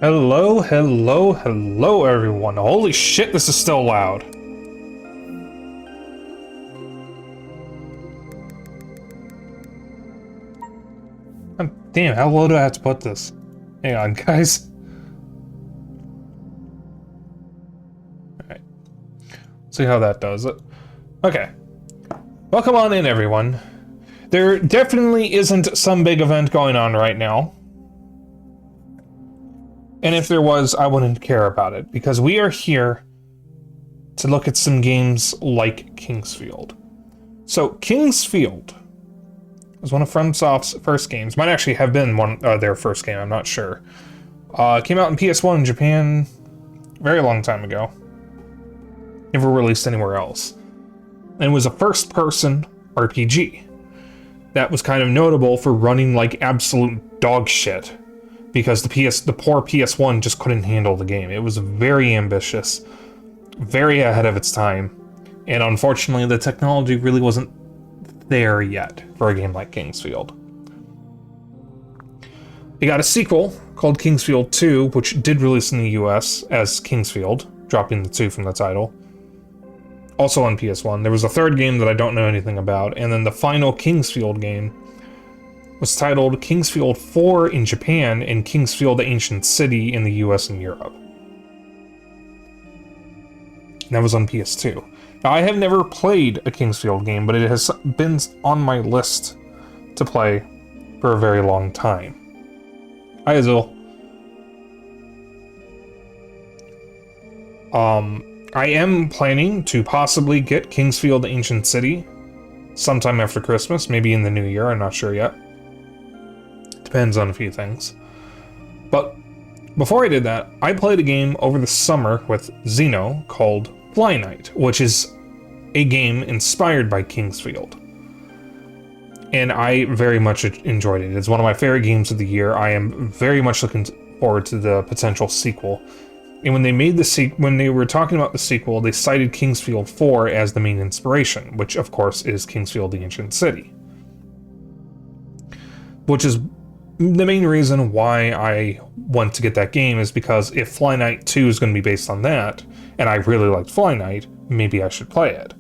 Hello, hello, hello, everyone. Holy shit, this is still loud. God damn, how low do I have to put this? Hang on, guys. Alright. See how that does it. Okay. Welcome on in, everyone. There definitely isn't some big event going on right now. And if there was, I wouldn't care about it, because we are here to look at some games like Kingsfield. So, Kingsfield was one of FromSoft's first games. Might actually have been their first game, I'm not sure. Came out in PS1 in Japan a very long time ago. Never released anywhere else. And it was a first-person RPG. That was kind of notable for running like absolute dog shit, because the poor PS1 just couldn't handle the game. It was very ambitious, very ahead of its time, and unfortunately the technology really wasn't there yet for a game like Kingsfield. It got a sequel called Kingsfield 2, which did release in the US as Kingsfield, dropping the 2 from the title. Also on PS1. There was a third game that I don't know anything about, and then the final Kingsfield game was titled Kingsfield 4 in Japan and Kingsfield the Ancient City in the US and Europe. And that was on PS2. Now, I have never played a Kingsfield game, but it has been on my list to play for a very long time. Hi, Azul. I am planning to possibly get Kingsfield the Ancient City sometime after Christmas, maybe in the new year, I'm not sure yet. Depends on a few things. But before I did that, I played a game over the summer with Zeno called Fly Night, which is a game inspired by Kingsfield. And I very much enjoyed it. It's one of my favorite games of the year. I am very much looking forward to the potential sequel. And when they made when they were talking about the sequel, they cited Kingsfield 4 as the main inspiration, which of course is Kingsfield the Ancient City. Which is the main reason why I want to get that game, is because if Fly Night 2 is going to be based on that, and I really liked Fly Night, maybe I should play it.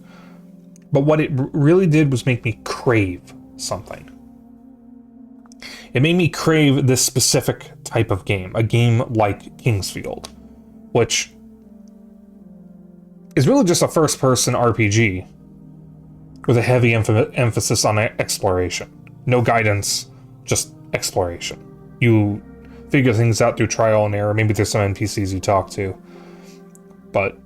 But what it really did was make me crave something. It made me crave this specific type of game, a game like Kingsfield, which is really just a first-person RPG with a heavy emphasis on exploration. No guidance, just exploration. You figure things out through trial and error. Maybe there's some NPCs you talk to. But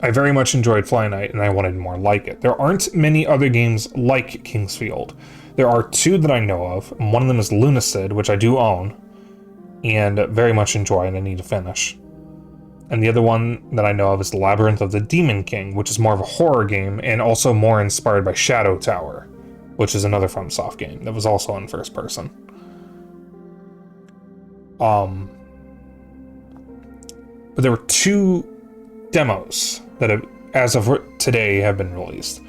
I very much enjoyed Fly Night, and I wanted more like it. There aren't many other games like Kingsfield. There are 2 that I know of. One of them is Lunacid, which I do own, and very much enjoy, and I need to finish. And the other one that I know of is The Labyrinth of the Demon King, which is more of a horror game, and also more inspired by Shadow Tower, which is another FromSoft game that was also in first person. But there were 2 demos that have, as of today, have been released.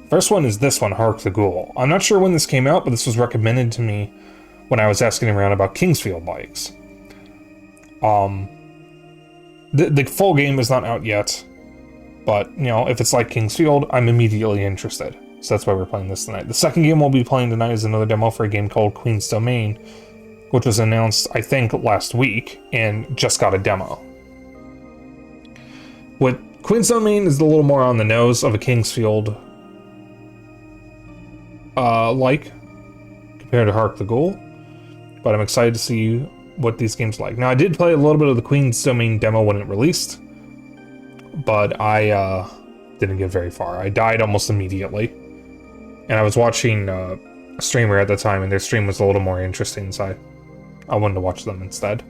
First one is this one, Hark the Ghoul. I'm not sure when this came out, but this was recommended to me when I was asking around about Kingsfield likes. The full game is not out yet, but, you know, if it's like Kingsfield, I'm immediately interested. So that's why we're playing this tonight. The second game we'll be playing tonight is another demo for a game called Queen's Domain, which was announced, I think, last week, and just got a demo. What Queen's Domain is a little more on the nose of a Kingsfield like, compared to Hark the Ghoul, but I'm excited to see what these games like. Now, I did play a little bit of the Queen's Domain demo when it released, but I didn't get very far. I died almost immediately, and I was watching a streamer at the time, and their stream was a little more interesting, so I wanted to watch them instead.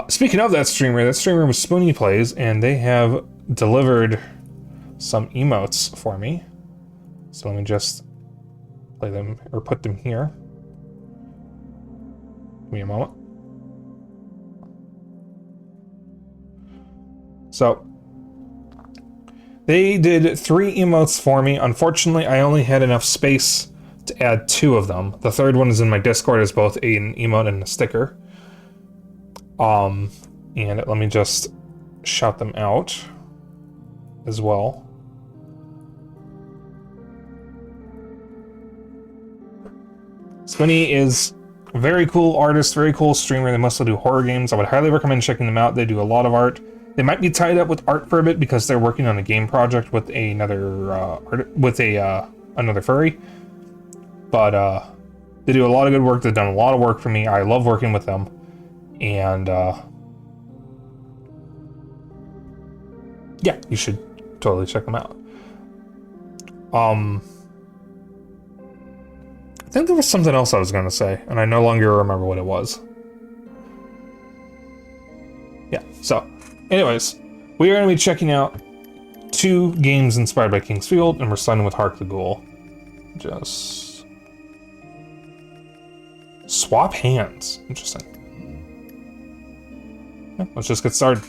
Speaking of that streamer was Spoony Plays, and they have delivered some emotes for me. So let me just play them, or put them here. Give me a moment. So, they did 3 emotes for me. Unfortunately, I only had enough space to add 2 of them. The third one is in my Discord as both an emote and a sticker. And let me just shout them out as well. Spinny is a very cool artist, very cool streamer. They mostly do horror games. I would highly recommend checking them out. They do a lot of art. They might be tied up with art for a bit because they're working on a game project with another another furry. But they do a lot of good work. They've done a lot of work for me. I love working with them, and yeah, you should totally check them out. I think there was something else I was going to say, and I no longer remember what it was. Yeah, so, anyways, we are going to be checking out 2 games inspired by King's Field, and we're starting with Hark the Ghoul. Just swap hands. Interesting. Yeah, let's just get started.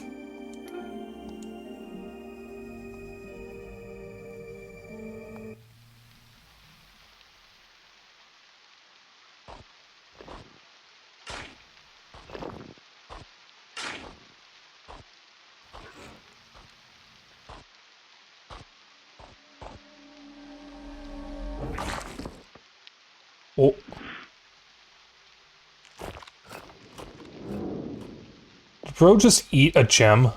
Oh. Did bro just eat a gem?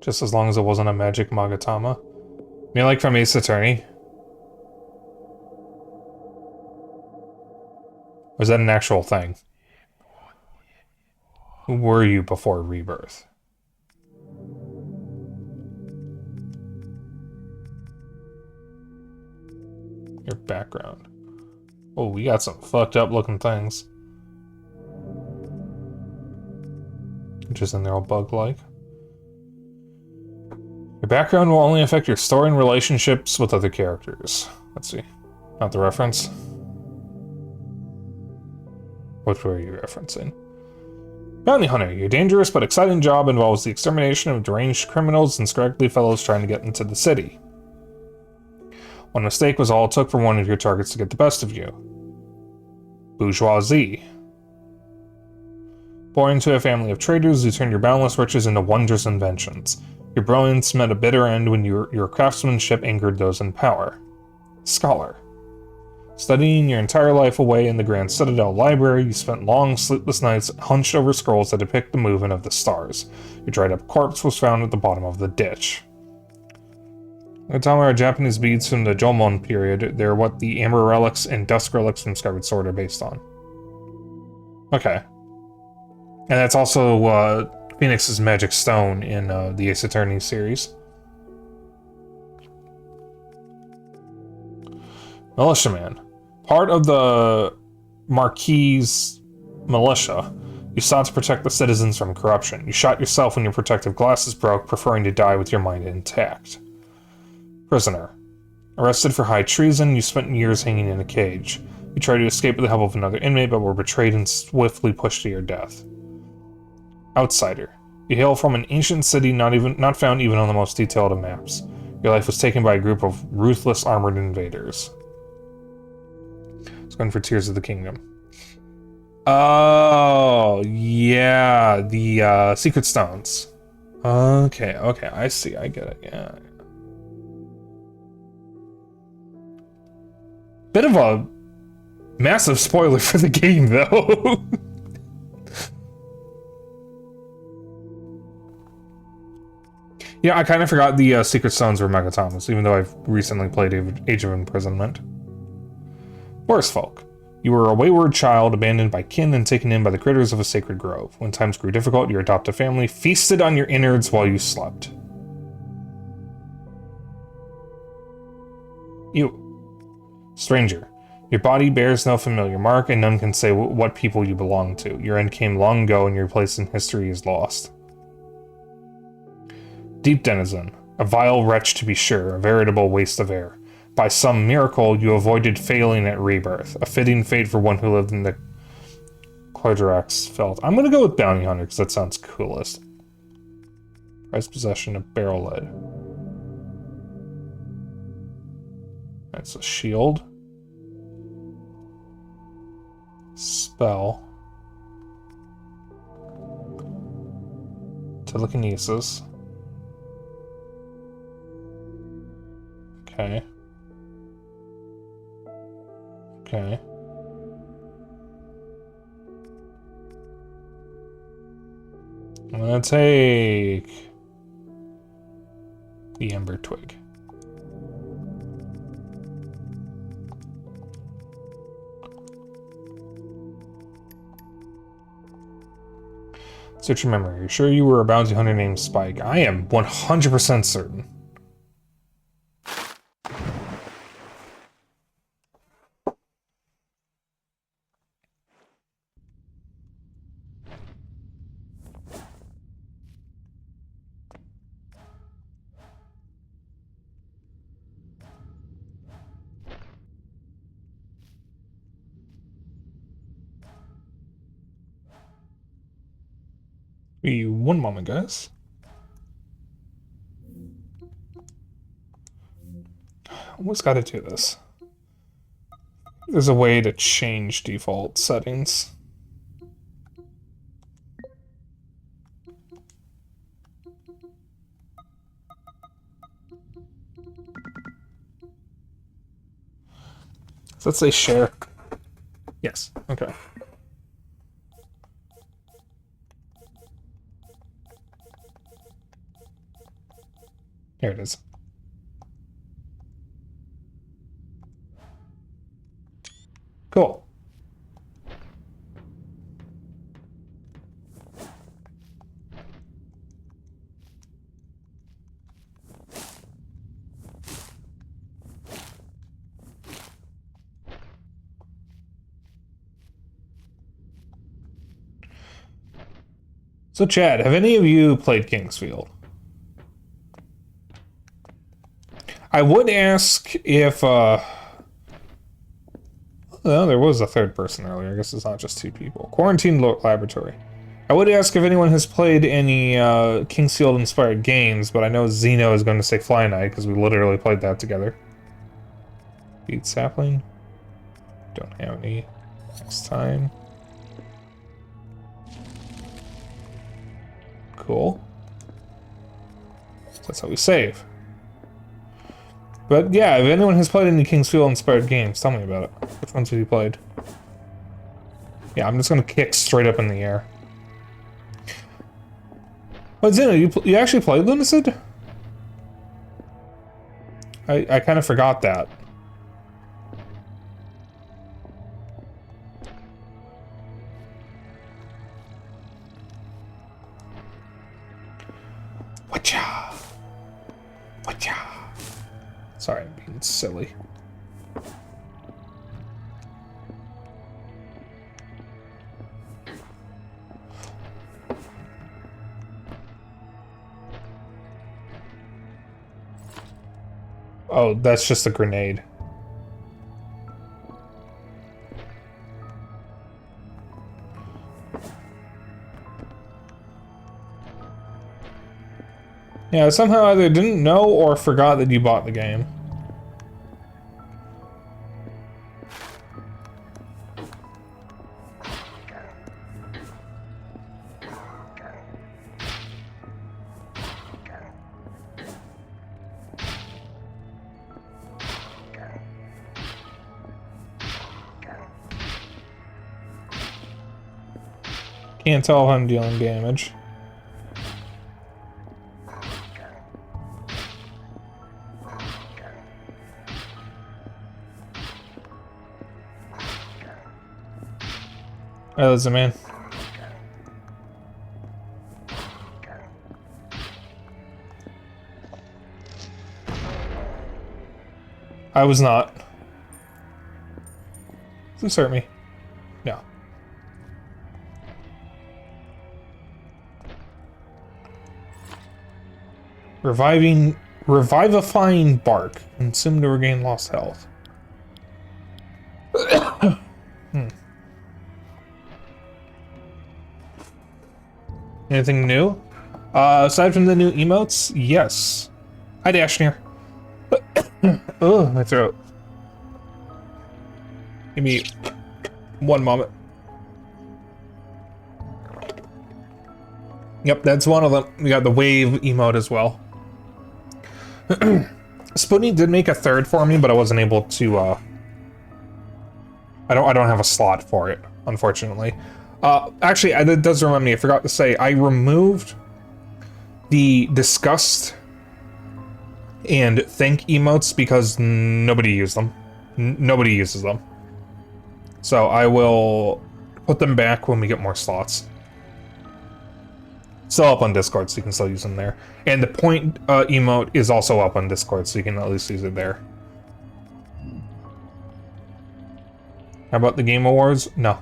Just as long as it wasn't a magic Magatama. I mean, like from Ace Attorney. Or is that an actual thing? Who were you before Rebirth? Your background. Oh, we got some fucked up looking things. Just in there all bug-like. Your background will only affect your story and relationships with other characters. Let's see. Not the reference. Which were you referencing? Bounty Hunter. Your dangerous but exciting job involves the extermination of deranged criminals and scraggly fellows trying to get into the city. One mistake was all it took for one of your targets to get the best of you. Bourgeoisie. Born into a family of traders who turned your boundless riches into wondrous inventions. Your brilliance met a bitter end when your craftsmanship angered those in power. Scholar. Studying your entire life away in the Grand Citadel Library, you spent long, sleepless nights hunched over scrolls that depict the movement of the stars. Your dried-up corpse was found at the bottom of the ditch. Magatama are Japanese beads from the Jomon period. They're what the Amber Relics and Dusk Relics from Skyward Sword are based on. Okay. And that's also Phoenix's Magic Stone in the Ace Attorney series. Militiaman. Part of the Marquis militia, you sought to protect the citizens from corruption. You shot yourself when your protective glasses broke, preferring to die with your mind intact. Prisoner. Arrested for high treason, you spent years hanging in a cage. You tried to escape with the help of another inmate, but were betrayed and swiftly pushed to your death. Outsider. You hail from an ancient city not found even on the most detailed of maps. Your life was taken by a group of ruthless armored invaders. It's going for Tears of the Kingdom. Oh, yeah, the Secret Stones. Okay, I see, I get it, yeah. Bit of a massive spoiler for the game, though. Yeah, I kind of forgot the Secret Stones were Megatomas, even though I've recently played Age of Imprisonment. Forest Folk. You were a wayward child, abandoned by kin and taken in by the critters of a sacred grove. When times grew difficult, your adoptive family feasted on your innards while you slept. You. Stranger. Your body bears no familiar mark, and none can say what people you belong to. Your end came long ago, and your place in history is lost. Deep denizen. A vile wretch to be sure, a veritable waste of air. By some miracle, you avoided failing at rebirth. A fitting fate for one who lived in the Clodrax felt. I'm gonna go with Bounty Hunter, because that sounds coolest. Prized possession of barrel lead. That's a shield. Spell. Telekinesis. Okay. Okay. I'm gonna take the Ember Twig. Search your memory. Are you sure you were a bounty hunter named Spike? I am 100% certain. One moment, guys. Almost gotta do this. There's a way to change default settings. So let's say share. Yes, okay. Here it is. Cool. So Chad, have any of you played Kingsfield? I would ask if, well, there was a third person earlier. I guess it's not just two people. Quarantine Laboratory. I would ask if anyone has played any Kingsfield-inspired games, but I know Zeno is going to say Fly Night, because we literally played that together. Beat Sapling. Don't have any. Next time. Cool. That's how we save. But yeah, if anyone has played any Kingsfield-inspired games, tell me about it. Which ones have you played? Yeah, I'm just gonna kick straight up in the air. But Zeno, you actually played Lunacid? I kind of forgot that. Whatcha? Whatcha? Sorry, I'm being silly. Oh, that's just a grenade. Yeah, somehow either didn't know or forgot that you bought the game. Can't tell if I'm dealing damage. Oh, there's a man. I was not. Does this hurt me? No. Revivifying bark. Consume to regain lost health. Anything new? Aside from the new emotes, yes. Hi, Dashneer. Oh, my throat. Give me one moment. Yep, that's one of them. We got the wave emote as well. Spoonie did make a third for me, but I wasn't able to. I don't have a slot for it, unfortunately. Actually, that does remind me. I forgot to say I removed the disgust and thank emotes because nobody used them. Nobody uses them. So I will put them back when we get more slots. Still up on Discord, so you can still use them there. And the point emote is also up on Discord, so you can at least use it there. How about the Game Awards? No.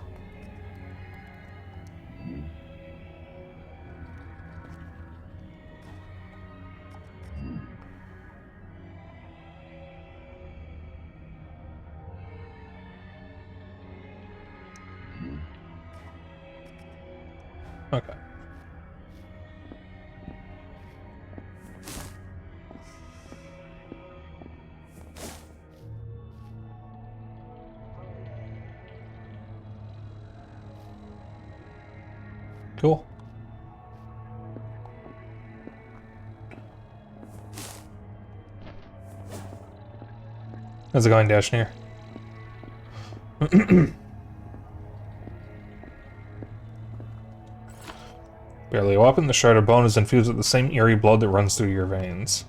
Okay. Cool. How's it going, Dashneer? Barely a weapon, the shard of bone is infused with the same eerie blood that runs through your veins.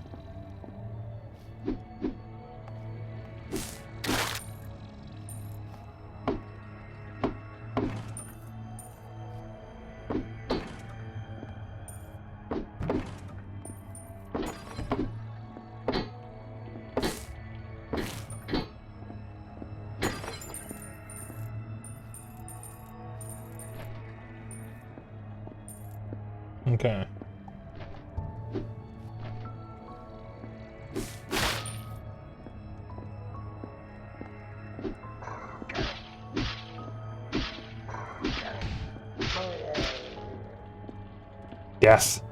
Okay. Yes.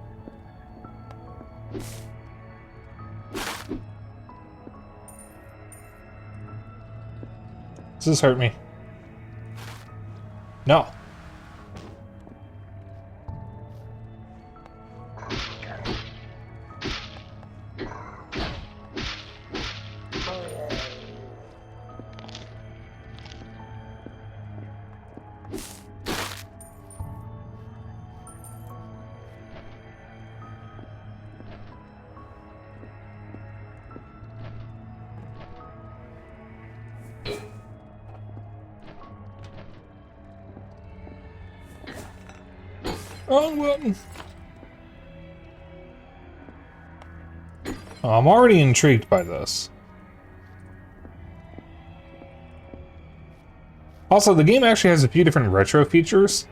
Does this hurt me? No. Wrong button. Oh, I'm already intrigued by this. Also, the game actually has a few different retro features.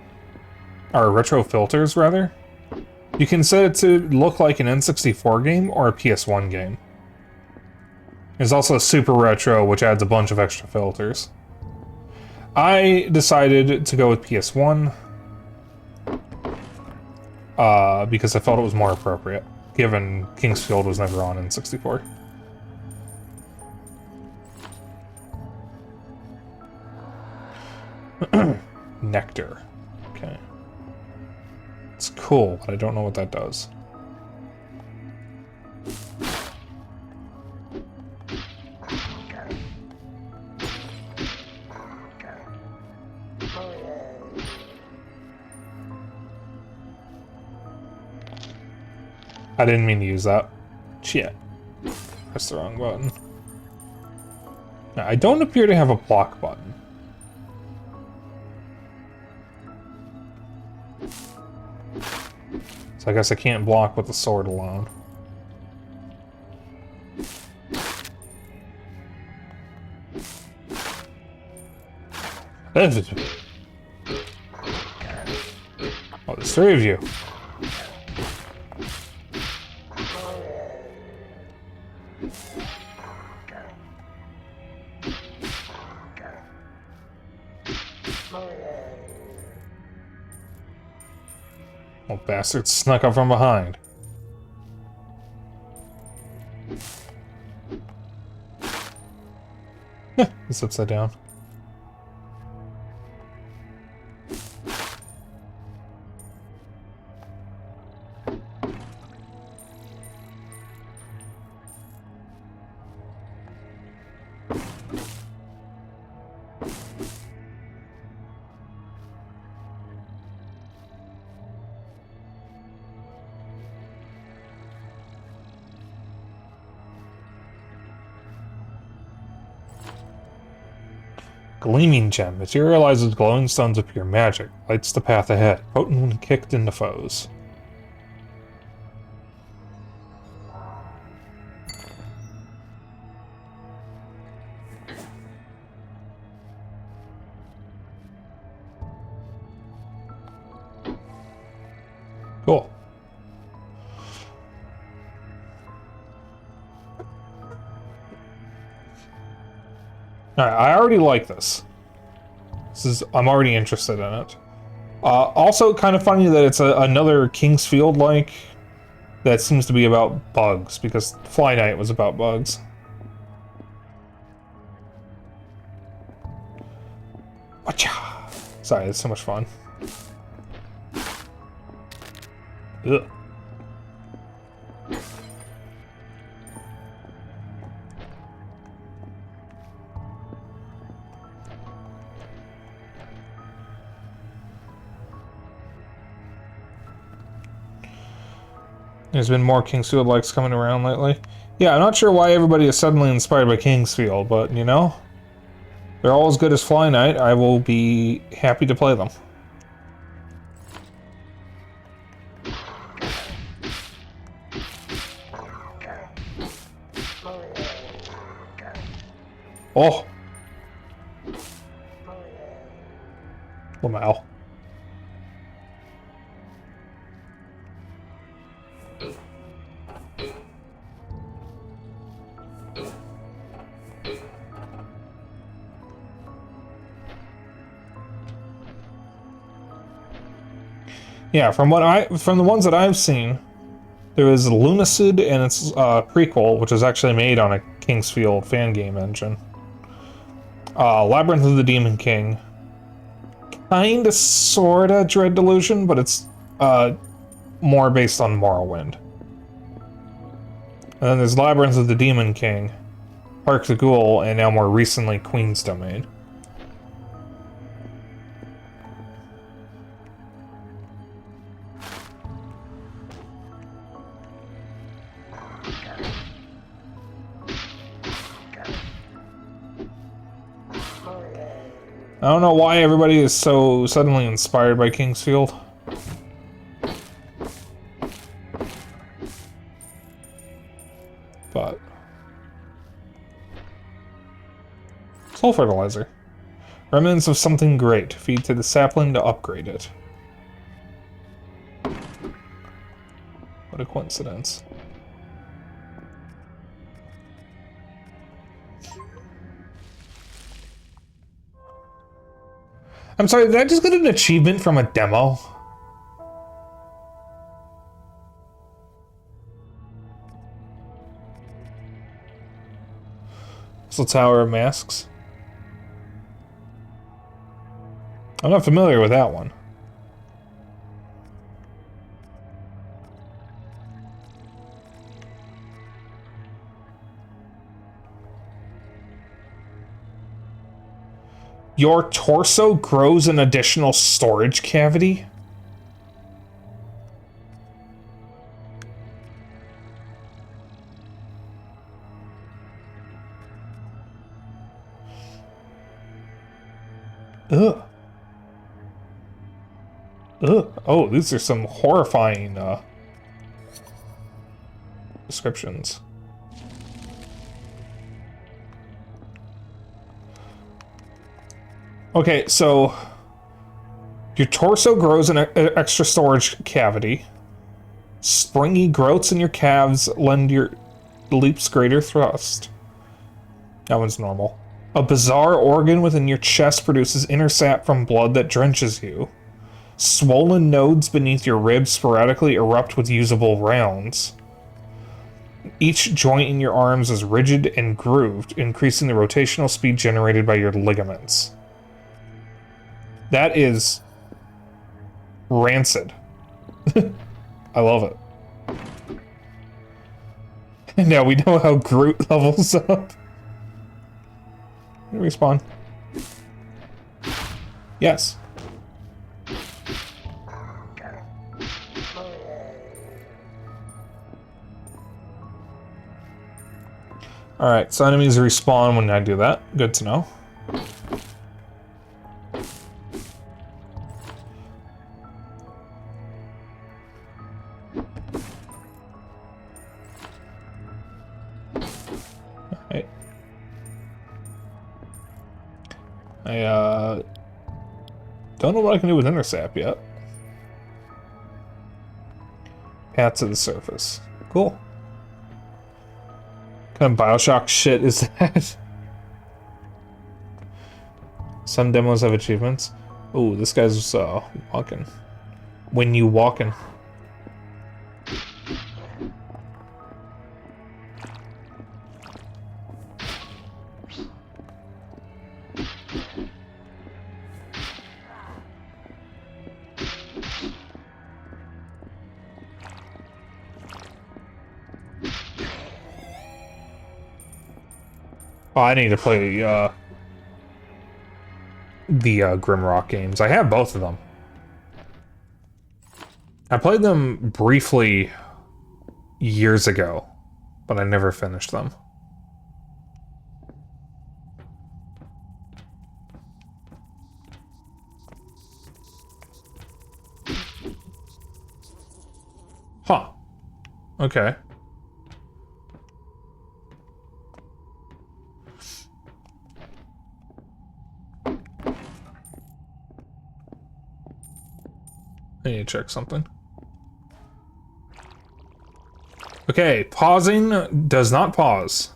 Or retro filters, rather. You can set it to look like an N64 game or a PS1 game. There's also Super Retro, which adds a bunch of extra filters. I decided to go with PS1 because I felt it was more appropriate, given Kingsfield was never on N64. Nectar. Okay. It's cool, but I don't know what that does. I didn't mean to use that. Shit. Pressed the wrong button. Now, I don't appear to have a block button. So I guess I can't block with the sword alone. Oh, there's three of you. Oh, bastards snuck up from behind. It's upside down. Gleaming gem. Materializes glowing stones of pure magic. Lights the path ahead. Potent when kicked into foes. Cool. Alright, I already like this. I'm already interested in it. Also, kind of funny that it's another Kingsfield-like that seems to be about bugs, because Fly Night was about bugs. Wacha! Sorry, it's so much fun. Ugh. There's been more Kingsfield likes coming around lately. Yeah, I'm not sure why everybody is suddenly inspired by Kingsfield, but you know, they're all as good as Fly Night. I will be happy to play them. Oh! Lamau. Yeah, from the ones that I've seen, there is Lunacid and its prequel, which is actually made on a Kingsfield fan game engine. Labyrinth of the Demon King. Kinda, sorta Dread Delusion, but it's more based on Morrowind. And then there's Labyrinth of the Demon King, Hark the Ghoul, and now more recently Queen's Domain. I don't know why everybody is so suddenly inspired by Kingsfield. But... Soul Fertilizer. Remnants of something great. Feed to the sapling to upgrade it. What a coincidence. I'm sorry, did I just get an achievement from a demo? It's the Tower of Masks. I'm not familiar with that one. Your torso grows an additional storage cavity? Ugh. Ugh. Oh, these are some horrifying descriptions. Okay, so your torso grows an extra storage cavity. Springy growths in your calves lend your leaps greater thrust. That one's normal. A bizarre organ within your chest produces inner sap from blood that drenches you. Swollen nodes beneath your ribs sporadically erupt with usable rounds. Each joint in your arms is rigid and grooved, increasing the rotational speed generated by your ligaments. That is rancid. I love it. And now we know how Groot levels up. Respawn. Yes. Alright, so enemies respawn when I do that. Good to know. Alright. I don't know what I can do with Intersap yet. Path to the surface. Cool. What kind of Bioshock shit is that? Some demos have achievements. Ooh, this guy's walking. When you walking. Oh, I need to play the Grimrock games. I have both of them. I played them briefly years ago, but I never finished them. Huh. Okay. I need to check something. Okay, pausing does not pause.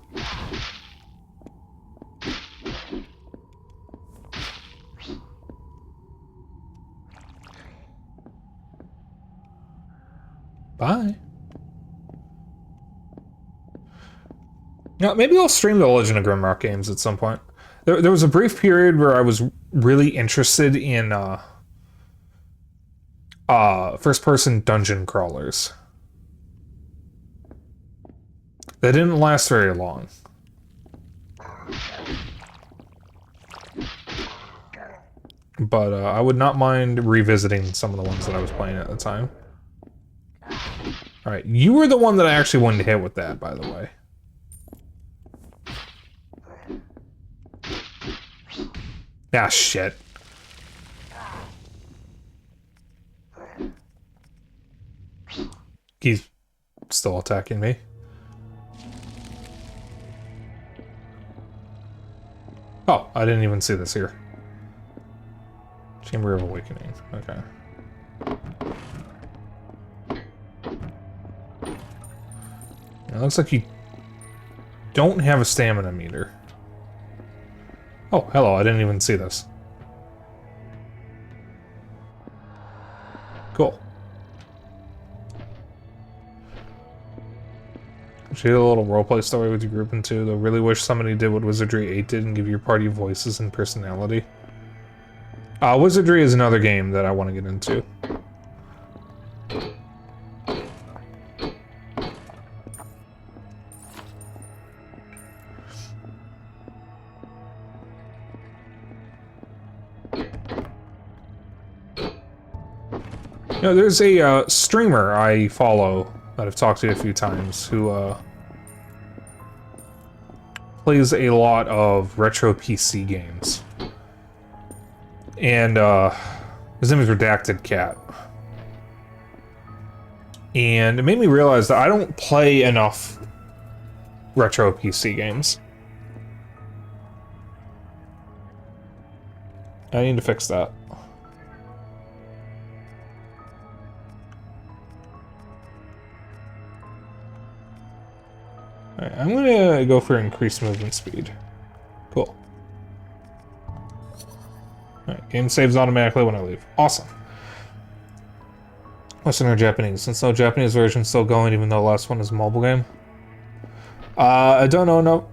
Bye. Now, maybe I'll stream the Legend of Grimrock games at some point. There was a brief period where I was really interested in first-person dungeon crawlers. They didn't last very long. But I would not mind revisiting some of the ones that I was playing at the time. Alright, you were the one that I actually wanted to hit with that, by the way. Ah, shit. He's still attacking me. Oh, I didn't even see this here. Chamber of Awakening. Okay. It looks like you don't have a stamina meter. Oh, hello, I didn't even see this. Cool. She did a little roleplay story with your group in 2. Though really wish somebody did what Wizardry 8 did and give your party voices and personality. Wizardry is another game that I want to get into. You know, there's a streamer I follow that I've talked to a few times who plays a lot of retro PC games. And His name is Redacted Cat. And it made me realize that I don't play enough retro PC games. I need to fix that. Alright, I'm gonna go for increased movement speed. Cool. Alright, game saves automatically when I leave. Awesome. Western or Japanese? Since no Japanese version still going, even though the last one is a mobile game. I don't know, no.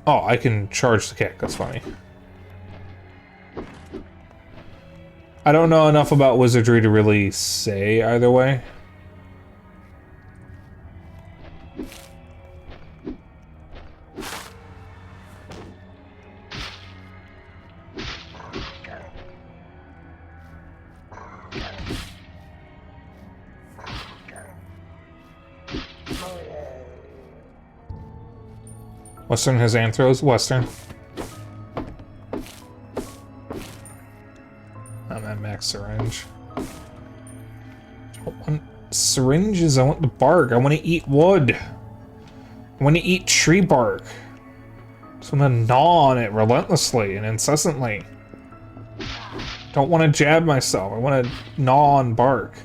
Oh, I can charge the kick, that's funny. I don't know enough about wizardry to really say either way. Western has anthros. Western. I'm at max syringe. I want syringes. I want the bark. I want to eat wood. I want to eat tree bark. So I'm gonna gnaw on it relentlessly and incessantly. Don't want to jab myself. I want to gnaw on bark.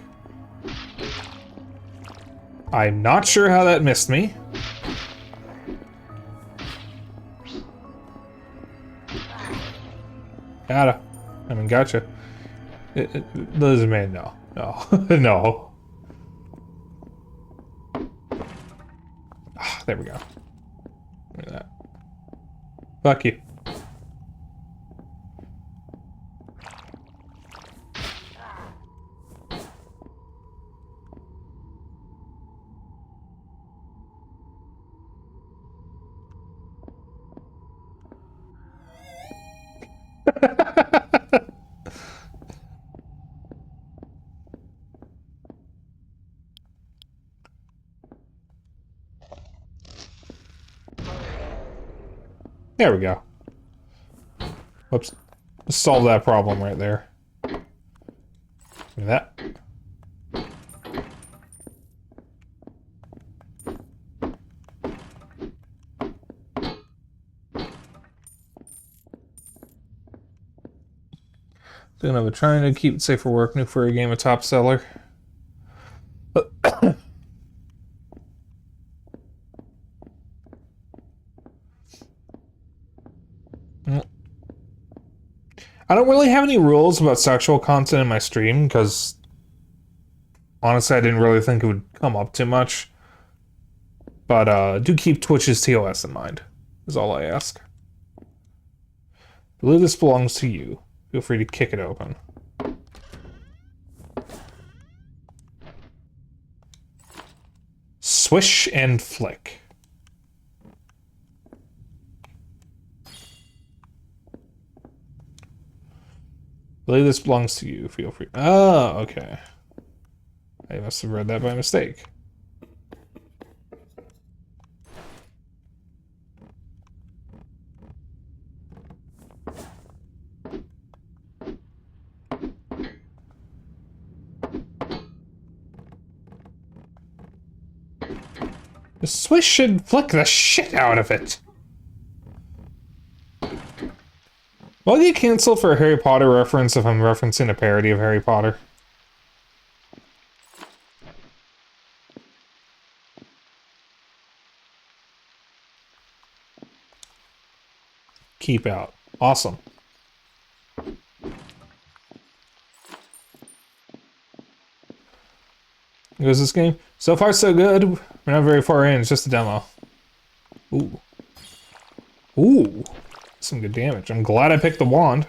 I'm not sure how that missed me. Gotta. I mean, gotcha. Lizard man, no. No. No. Ah, there we go. Look at that. Fuck you. There we go. Whoops. Let's solve that problem right there. Look at that. Trying to keep it safe for work. New for a game, a top seller. I don't really have any rules about sexual content in my stream, because honestly I didn't really think it would come up too much. But do keep Twitch's TOS in mind, is all I ask. I believe this belongs to you. Feel free to kick it open. Swish and flick. I believe this belongs to you. Feel free. Oh, okay. I must have read that by mistake. Swish and flick the shit out of it. Will I get canceled for a Harry Potter reference if I'm referencing a parody of Harry Potter? Keep out. Awesome. Goes this game? So far so good. We're not very far in, it's just a demo. Ooh. Ooh. Some good damage. I'm glad I picked the wand.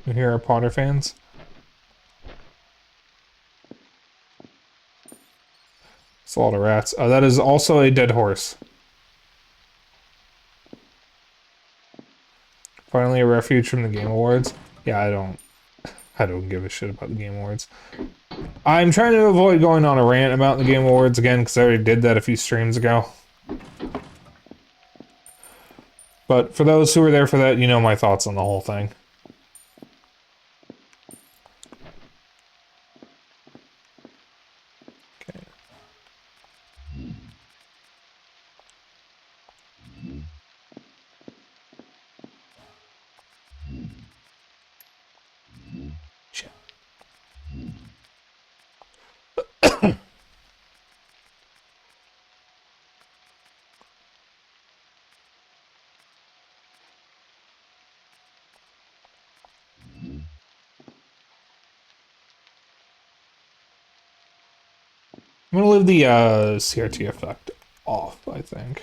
You hear our Potter fans? It's a lot of rats. Oh, that is also a dead horse. Finally a refuge from the Game Awards. Yeah, I don't give a shit about the Game Awards. I'm trying to avoid going on a rant about the Game Awards again, because I already did that a few streams ago. But for those who were there for that, you know my thoughts on the whole thing. I'm gonna leave the CRT effect off, I think.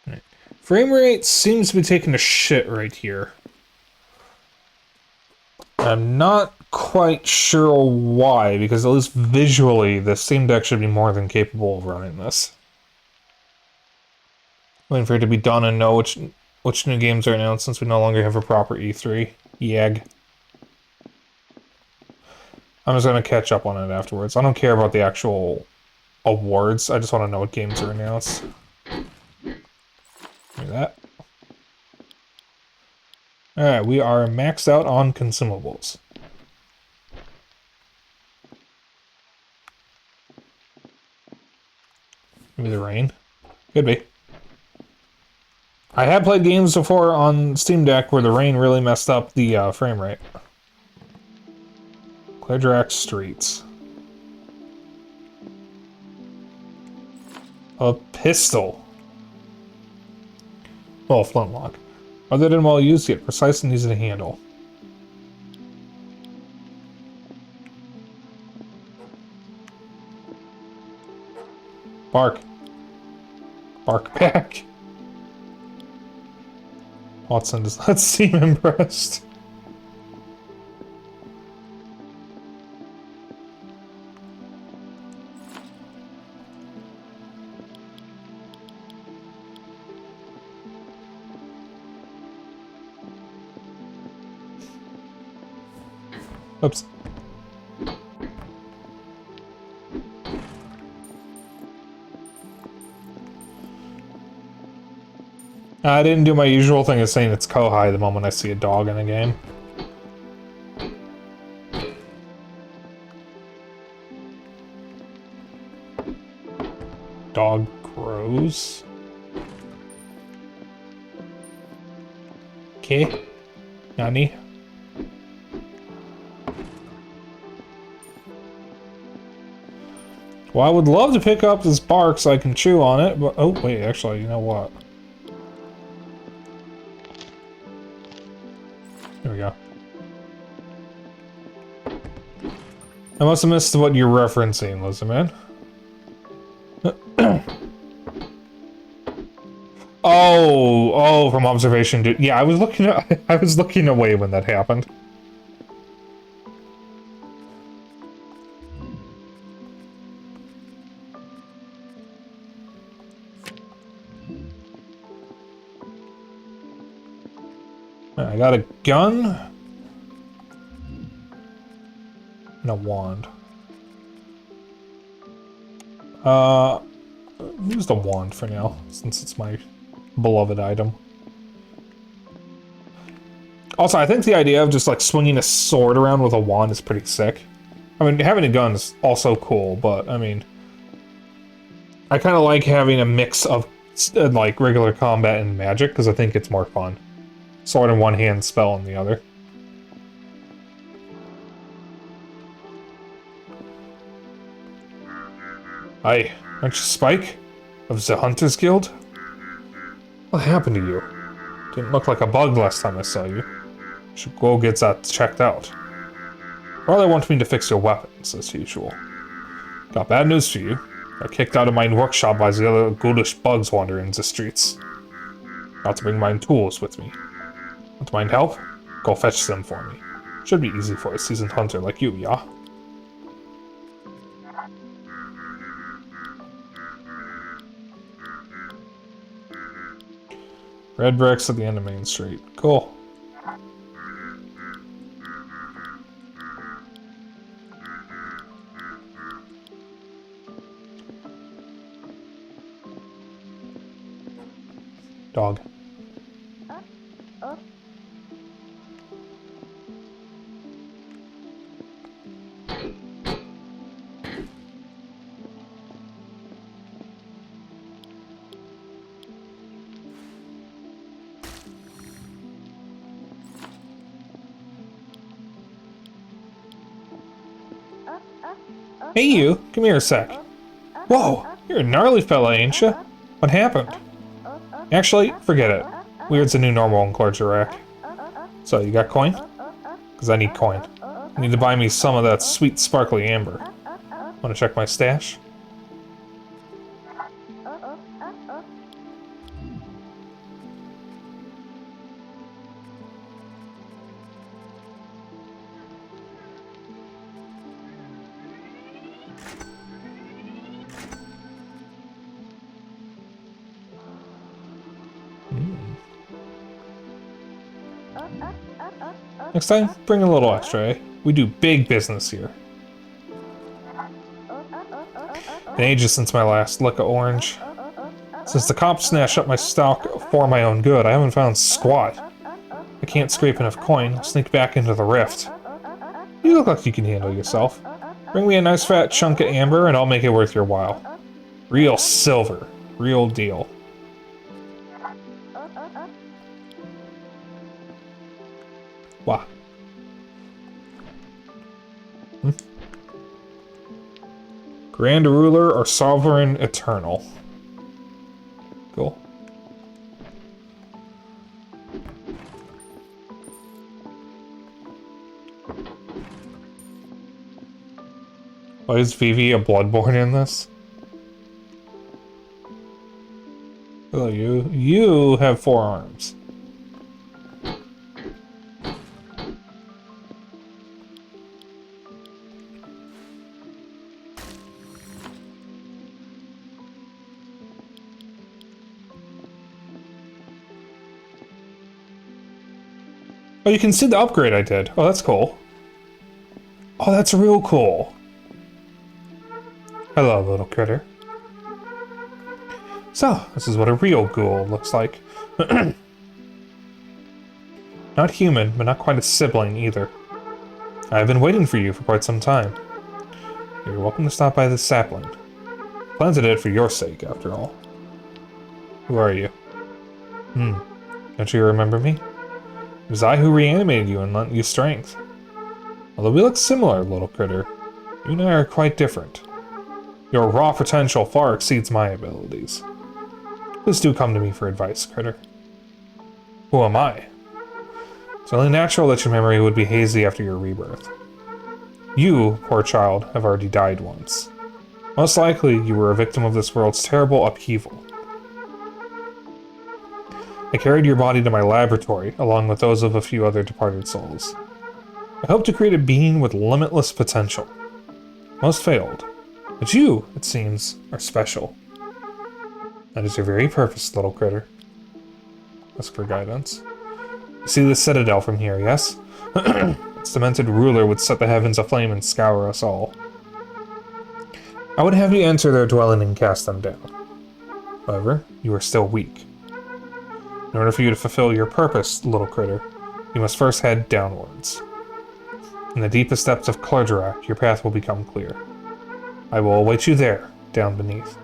Right. Frame rate seems to be taking a shit right here. I'm not quite sure why, because at least visually, the Steam Deck should be more than capable of running this. Waiting for it to be done and know which new games are announced since we no longer have a proper E3. Yag. I'm just gonna catch up on it afterwards. I don't care about the actual awards, I just want to know what games are announced. Look at that. Alright, we are maxed out on consumables. Maybe the rain? Could be. I have played games before on Steam Deck where the rain really messed up the frame rate. Clear Streets. A pistol. Well, a flintlock. Other than well used, yet precise and easy to handle. Bark. Bark back. Watson does not seem impressed. Oops. I didn't do my usual thing of saying it's Kohai the moment I see a dog in a game. Dog grows. Okay. Nani? Well, I would love to pick up this bark so I can chew on it, but... Oh, wait, actually, you know what? Here we go. I must have missed what you're referencing, Lizardman. Oh, from observation, dude. Yeah, I was looking away when that happened. I got a gun and a wand. Use the wand for now, since it's my beloved item. Also, I think the idea of just like swinging a sword around with a wand is pretty sick. I mean, having a gun is also cool, but I mean, I kind of like having a mix of like regular combat and magic because I think it's more fun. Sword in one hand, spell in the other. Hi, aren't you Spike? Of the Hunters Guild? What happened to you? Didn't look like a bug last time I saw you. Should go get that checked out. Or they want me to fix your weapons, as usual. Got bad news for you. Got kicked out of my workshop by the other ghoulish bugs wandering the streets. Got to bring my tools with me. Want to mind help? Go fetch them for me. Should be easy for a seasoned hunter like you, yeah? Red bricks at the end of Main Street. Cool. Dog. Hey you, come here a sec. Whoa, you're a gnarly fella, ain't ya? What happened? Actually, forget it. Weird's the new normal in Clergerac. So, you got coin? because I need coin. I need to buy me some of that sweet sparkly amber. Want to check my stash? Next time, bring a little extra, eh? We do big business here. Been ages since my last look at orange. Since the cops snatched up my stock for my own good, I haven't found squat. I can't scrape enough coin. I'll sneak back into the rift. You look like you can handle yourself. Bring me a nice fat chunk of amber and I'll make it worth your while. Real silver. Real deal. Wow. Grand Ruler or Sovereign Eternal. Cool. Why is Vivi a Bloodborne in this? Oh, you have 4 arms. Oh, you can see the upgrade I did. Oh, that's cool. Oh, that's real cool. Hello, little critter. So, this is what a real ghoul looks like. Not human, but not quite a sibling either. I've been waiting for you for quite some time. You're welcome to stop by this sapling. Planted it for your sake, after all. Who are you? Don't you remember me? It was I who reanimated you and lent you strength. Although we look similar, little critter, you and I are quite different. Your raw potential far exceeds my abilities. Please do come to me for advice, critter. Who am I? It's only natural that your memory would be hazy after your rebirth. You, poor child, have already died once. Most likely, you were a victim of this world's terrible upheaval. I carried your body to my laboratory, along with those of a few other departed souls. I hope to create a being with limitless potential. Most failed. But you, it seems, are special. That is your very purpose, little critter. Ask for guidance. You see this citadel from here, yes? Its demented ruler would set the heavens aflame and scour us all. I would have you enter their dwelling and cast them down. However, you are still weak. In order for you to fulfill your purpose, little critter, you must first head downwards. In the deepest depths of Clergerak, your path will become clear. I will await you there, down beneath.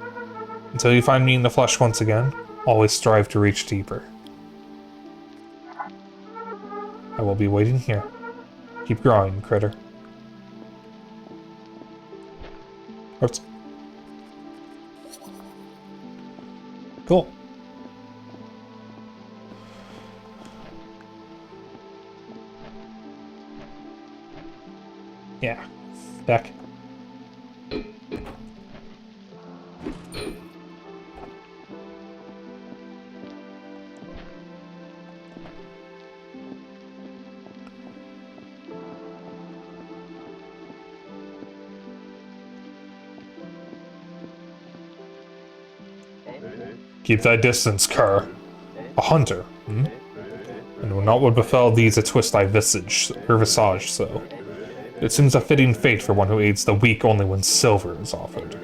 Until you find me in the flesh once again, always strive to reach deeper. I will be waiting here. Keep growing, critter. Oops. Cool. Yeah. Back. Keep thy distance, cur. A hunter, And not what befell thee to twist thy visage so. It seems a fitting fate for one who aids the weak only when silver is offered.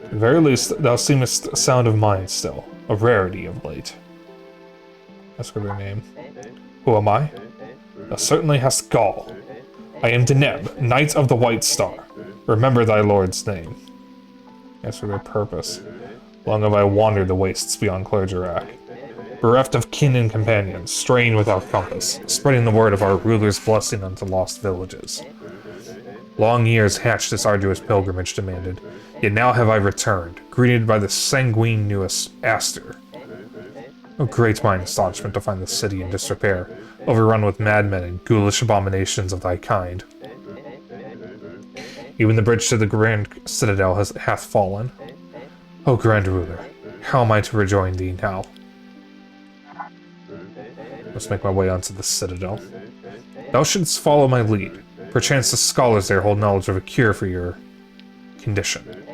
At the very least, thou seemest sound of mind still, a rarity of late. Ask for their name. Who am I? Thou certainly hast gall. I am Deneb, Knight of the White Star. Remember thy lord's name. Ask for their purpose. Long have I wandered the wastes beyond Clergerak. Bereft of kin and companions, straying without compass, spreading the word of our ruler's blessing unto lost villages. Long years hatched this arduous pilgrimage demanded, yet now have I returned, greeted by the sanguine newest Aster. Oh, great mine astonishment to find the city in disrepair, overrun with madmen and ghoulish abominations of thy kind. Even the bridge to the grand citadel hath fallen. O grand ruler, how am I to rejoin thee now? Must make my way onto the citadel. Thou shouldst follow my lead. Perchance the scholars there hold knowledge of a cure for your condition.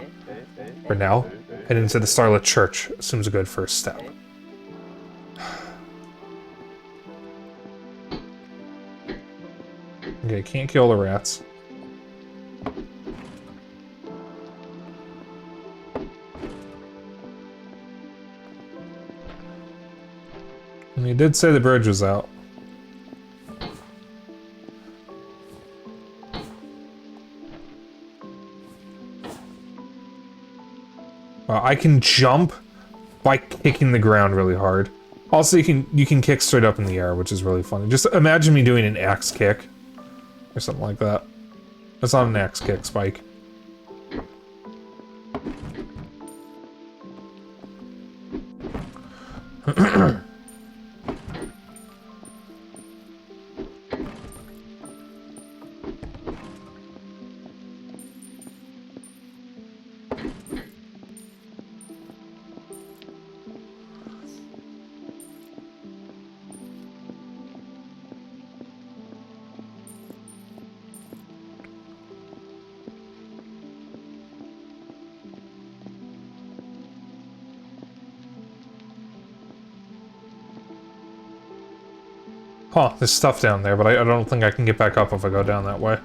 For now, heading to the Starlit Church seems a good first step. Okay, can't kill the rats. And he did say the bridge was out. I can jump by kicking the ground really hard. Also, you can kick straight up in the air, which is really funny. Just imagine me doing an axe kick. Or something like that. That's not an axe kick, Spike. Huh, there's stuff down there, but I don't think I can get back up if I go down that way.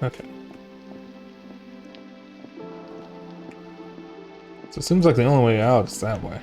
Okay. So it seems like the only way out is that way.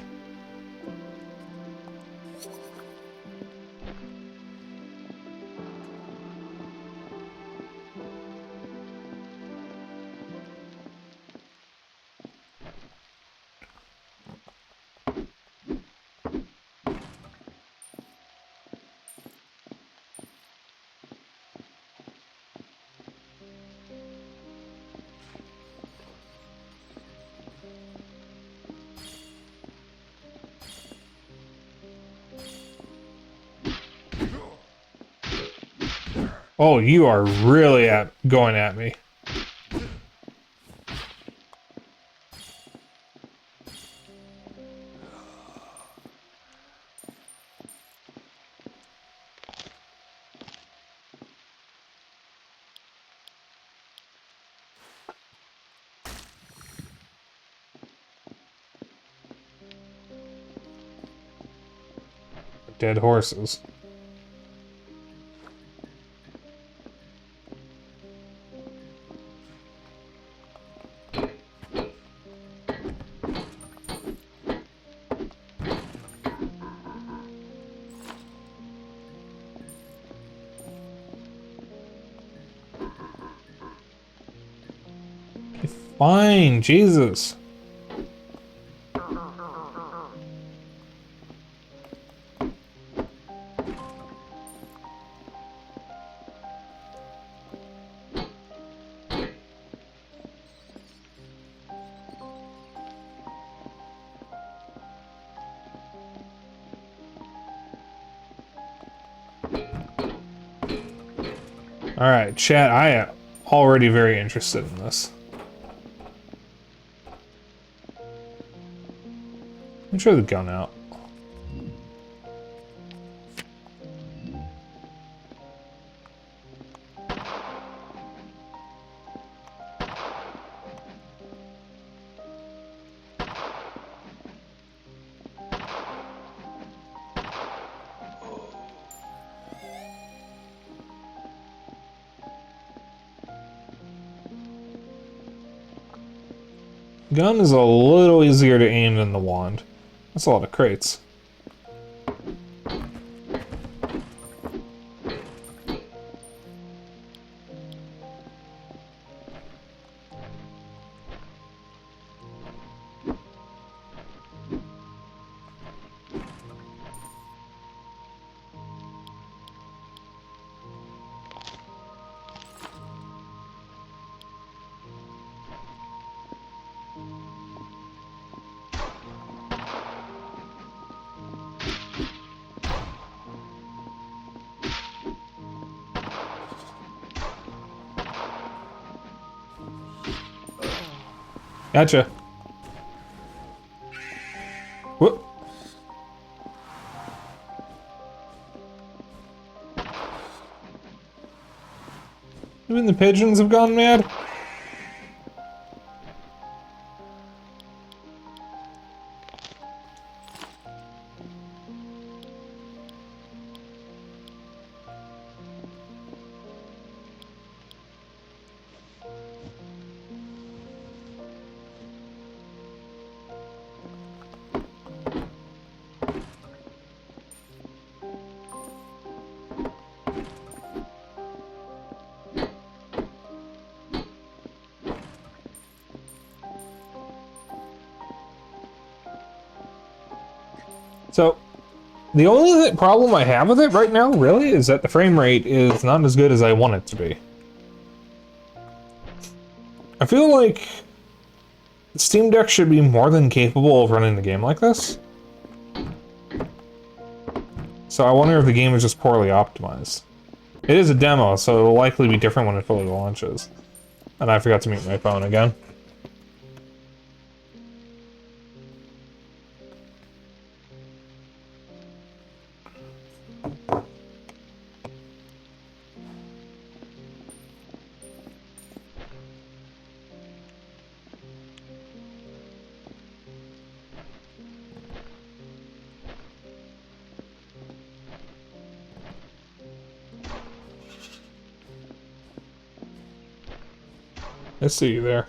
Oh, you are really going at me. Dead horses. Fine, Jesus. Alright, chat, I am already very interested in this. Let me try the gun out. Gun is a little easier to aim than the wand. That's a lot of crates. Gotcha. Whoop. Even the pigeons have gone mad? So, the only problem I have with it right now, really, is that the frame rate is not as good as I want it to be. I feel like Steam Deck should be more than capable of running the game like this. So I wonder if the game is just poorly optimized. It is a demo, so it'll likely be different when it fully launches. And I forgot to mute my phone again. I see you there.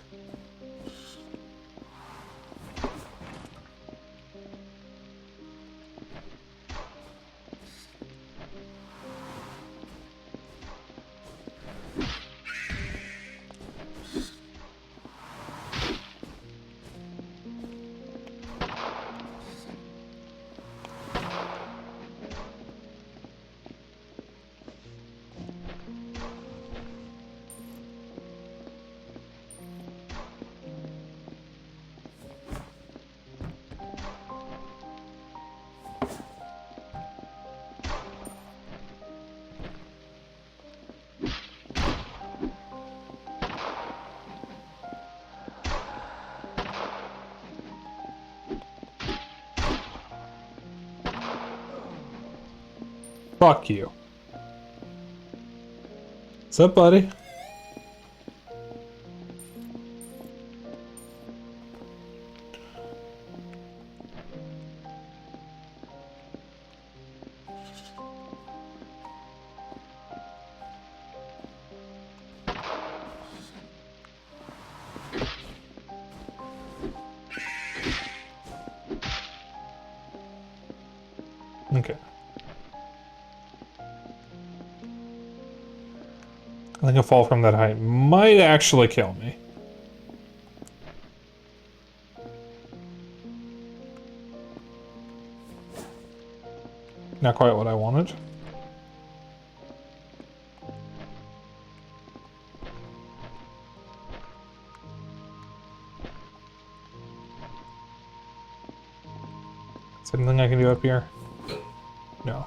Fuck you. What's up, buddy? Okay. I think a fall from that height might actually kill me. Not quite what I wanted. Is there anything I can do up here? No.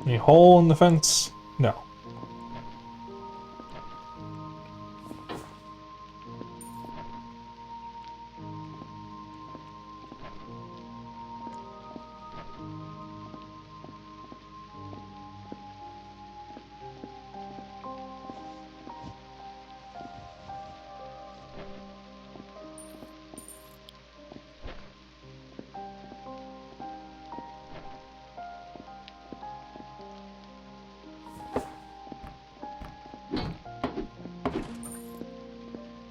Any hole in the fence? No.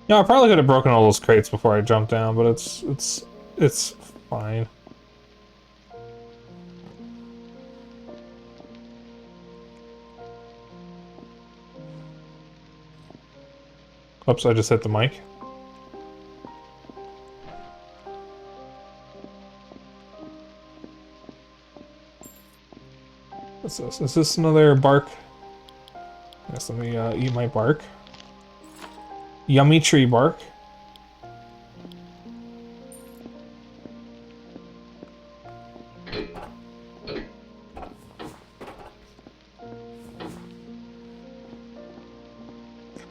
No, I probably could have broken all those crates before I jumped down, but it's fine. Oops, I just hit the mic. What's this? Is this another bark? Yes, let me eat my bark. Yummy tree bark.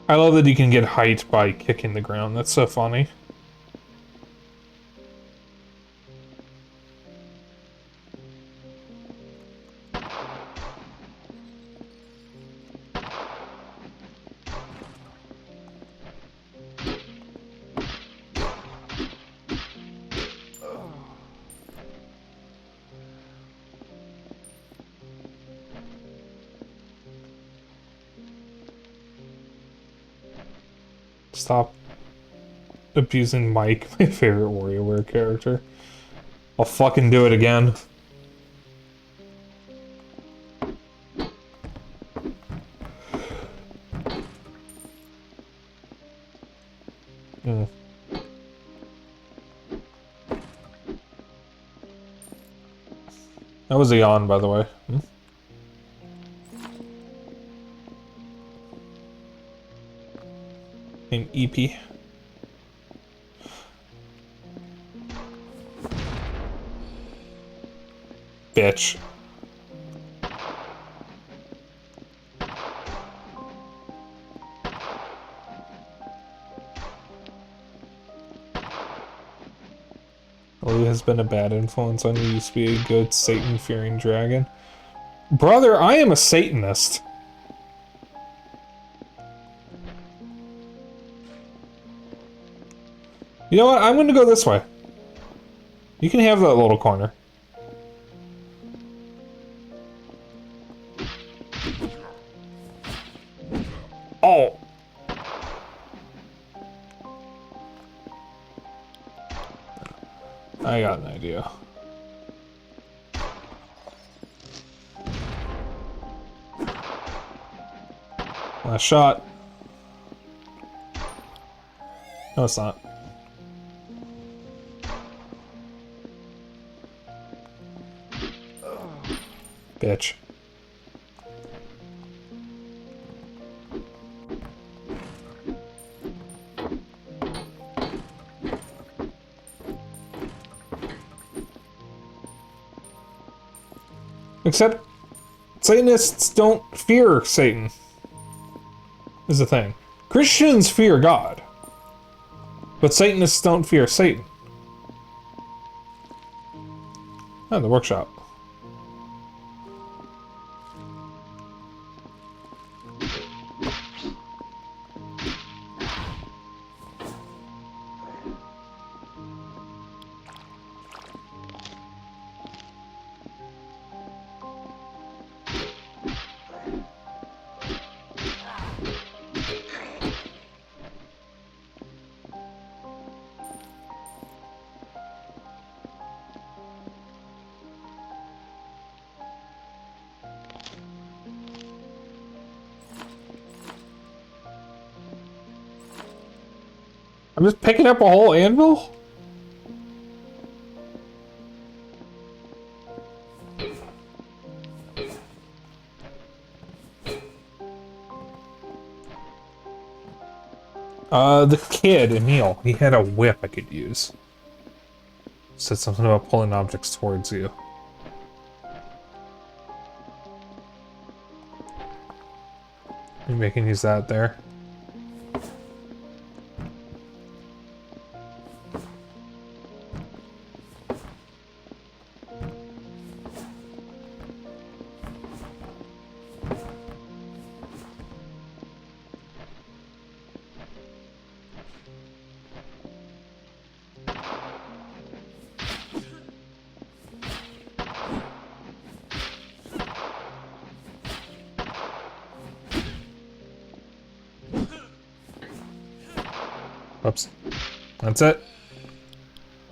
I love that you can get height by kicking the ground. That's so funny. Stop abusing Mike, my favorite WarioWare character. I'll fucking do it again. That was a yawn, by the way. Name EP. Bitch. Lou has been a bad influence on you. Used to be a good Satan-fearing dragon. Brother, I am a Satanist. You know what? I'm gonna go this way. You can have that little corner. Oh! I got an idea. Last shot. No, it's not. Bitch. Except, Satanists don't fear Satan, is the thing. Christians fear God, but Satanists don't fear Satan. Oh, the workshop. I'm just picking up a whole anvil? The kid, Emil, he had a whip I could use. Said something about pulling objects towards you. Maybe I can use that there. Oops. That's it.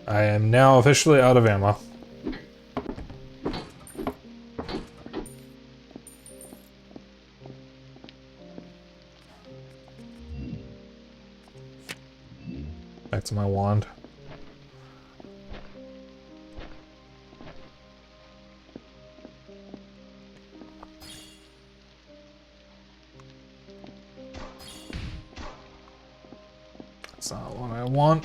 I am now officially out of ammo. Back to my wand. That's not what I want.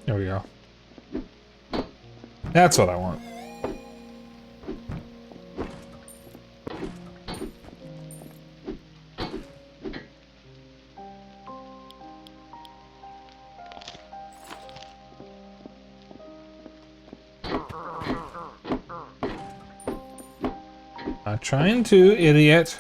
There we go. That's what I want. Not trying to, idiot.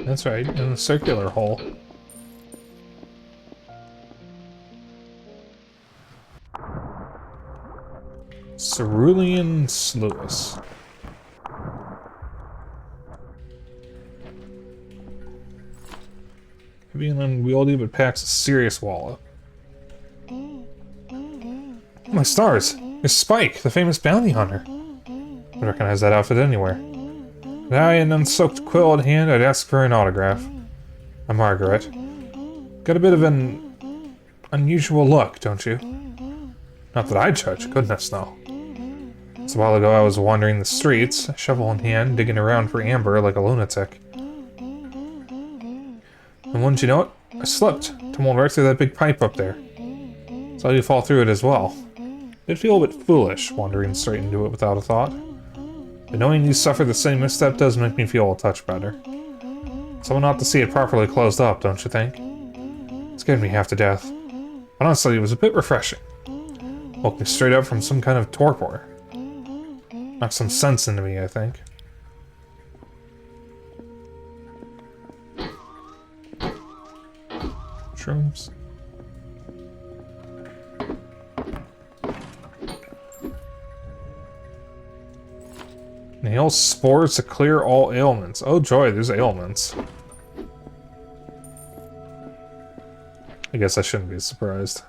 That's right, in the circular hole. Cerulean Sluice. Heavy and unwieldy, but packs a serious wallop. Oh my stars! It's Spike, the famous bounty hunter. I recognize that outfit anywhere. If I had an unsoaked quill at hand, I'd ask for an autograph. I'm Margaret. Got a bit of an unusual look, don't you? Not that I'd judge, goodness no. Just a while ago I was wandering the streets, shovel in hand, digging around for amber like a lunatic. And wouldn't you know it, I slipped, tumbled right through that big pipe up there. Saw you fall through it as well. It'd feel a bit foolish, wandering straight into it without a thought. But knowing you suffered the same misstep does make me feel a touch better. Someone ought to see it properly closed up, don't you think? It scared me half to death. But honestly, it was a bit refreshing. Woke me straight up from some kind of torpor. Knocked some sense into me, I think. Shrooms. Nail spores to clear all ailments. Oh joy, there's ailments. I guess I shouldn't be surprised.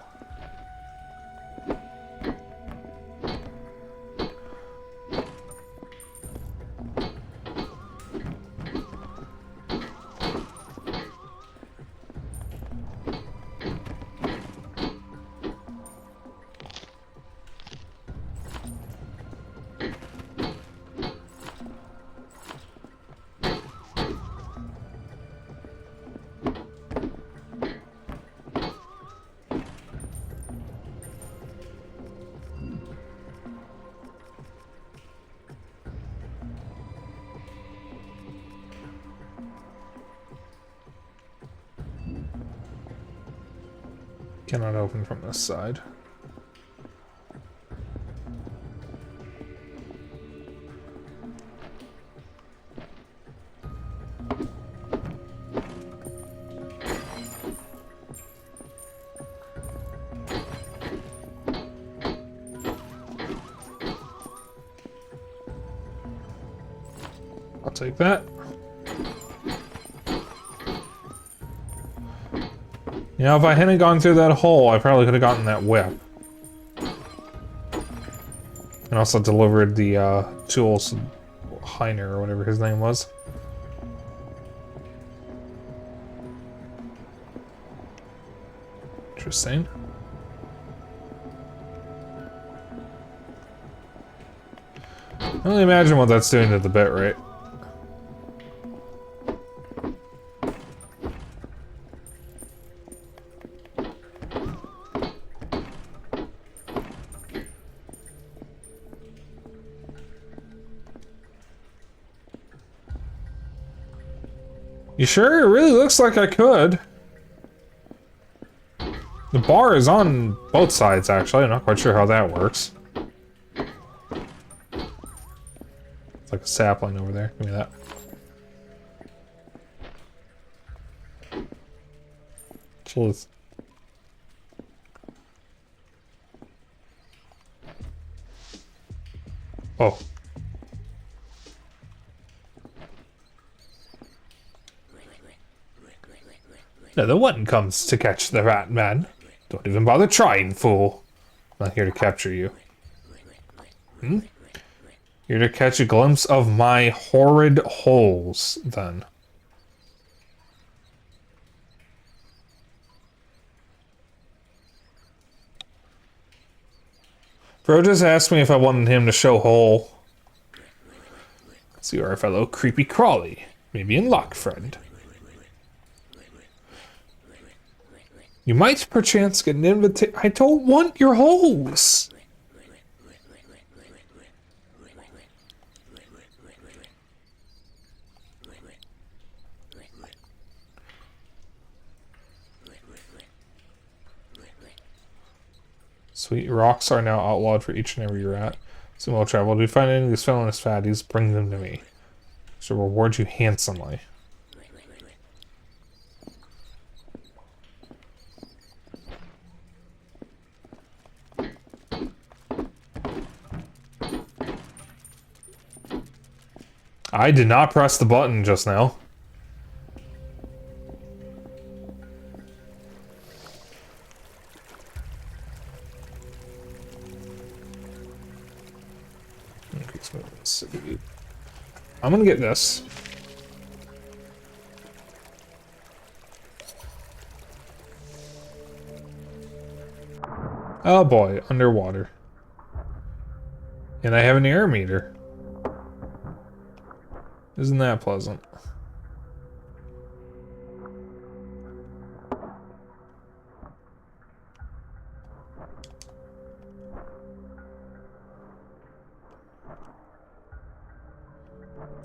Cannot open from this side. I'll take that. You know, if I hadn't gone through that hole, I probably could have gotten that whip. And also delivered the, Jules Heiner, or whatever his name was. Interesting. I can only imagine what that's doing to the bit rate. You sure? It really looks like I could. The bar is on both sides, actually. I'm not quite sure how that works. It's like a sapling over there. Give me that. Jeez. Oh. Now the one comes to catch the rat man. Don't even bother trying, fool. I'm not here to capture you. Hmm? Here to catch a glimpse of my horrid holes, then. Bro just asked me if I wanted him to show hole. So you're a fellow creepy crawly. Maybe in luck, friend. You might perchance get an invitation. I don't want your holes! Sweet, rocks are now outlawed for each and every rat. So well traveled. If you find any of these villainous fatties, bring them to me. So reward you handsomely. I did not press the button just now. I'm gonna get this. Oh boy, underwater. And I have an air meter. Isn't that pleasant?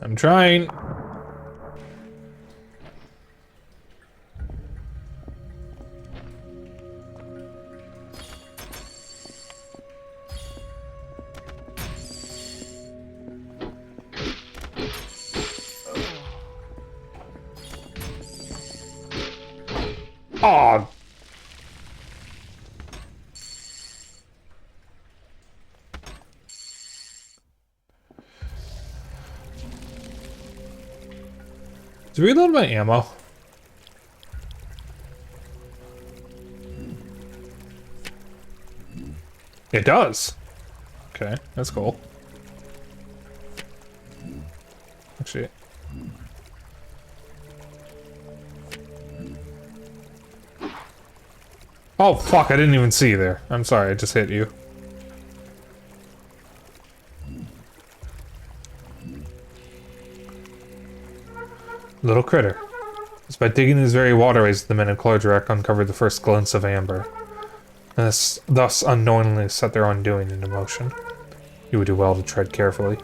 I'm trying. Aw. Did we reload my ammo? It does. Okay, that's cool. Actually. Oh fuck, I didn't even see you there. I'm sorry, I just hit you. Little critter. It's by digging these very waterways that the men of Clordrack uncovered the first glints of amber. And thus unknowingly set their undoing into motion. You would do well to tread carefully.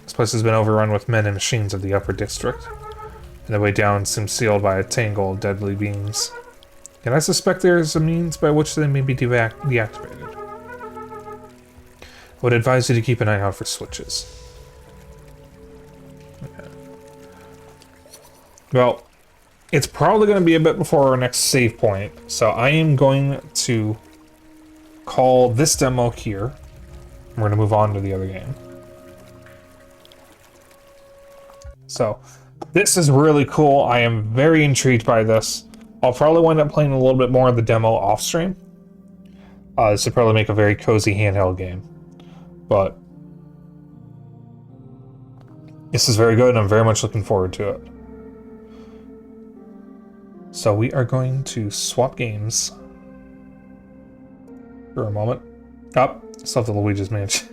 This place has been overrun with men and machines of the upper district, and the way down seems sealed by a tangle of deadly beings. Yet I suspect there is a means by which they may be deactivated. I would advise you to keep an eye out for switches. Okay. Well, it's probably going to be a bit before our next save point, so I am going to call this demo here. We're going to move on to the other game. So, this is really cool. I am very intrigued by this. I'll probably wind up playing a little bit more of the demo off stream. This would probably make a very cozy handheld game. But this is very good, and I'm very much looking forward to it. So we are going to swap games for a moment. Oh, still have the Luigi's Mansion.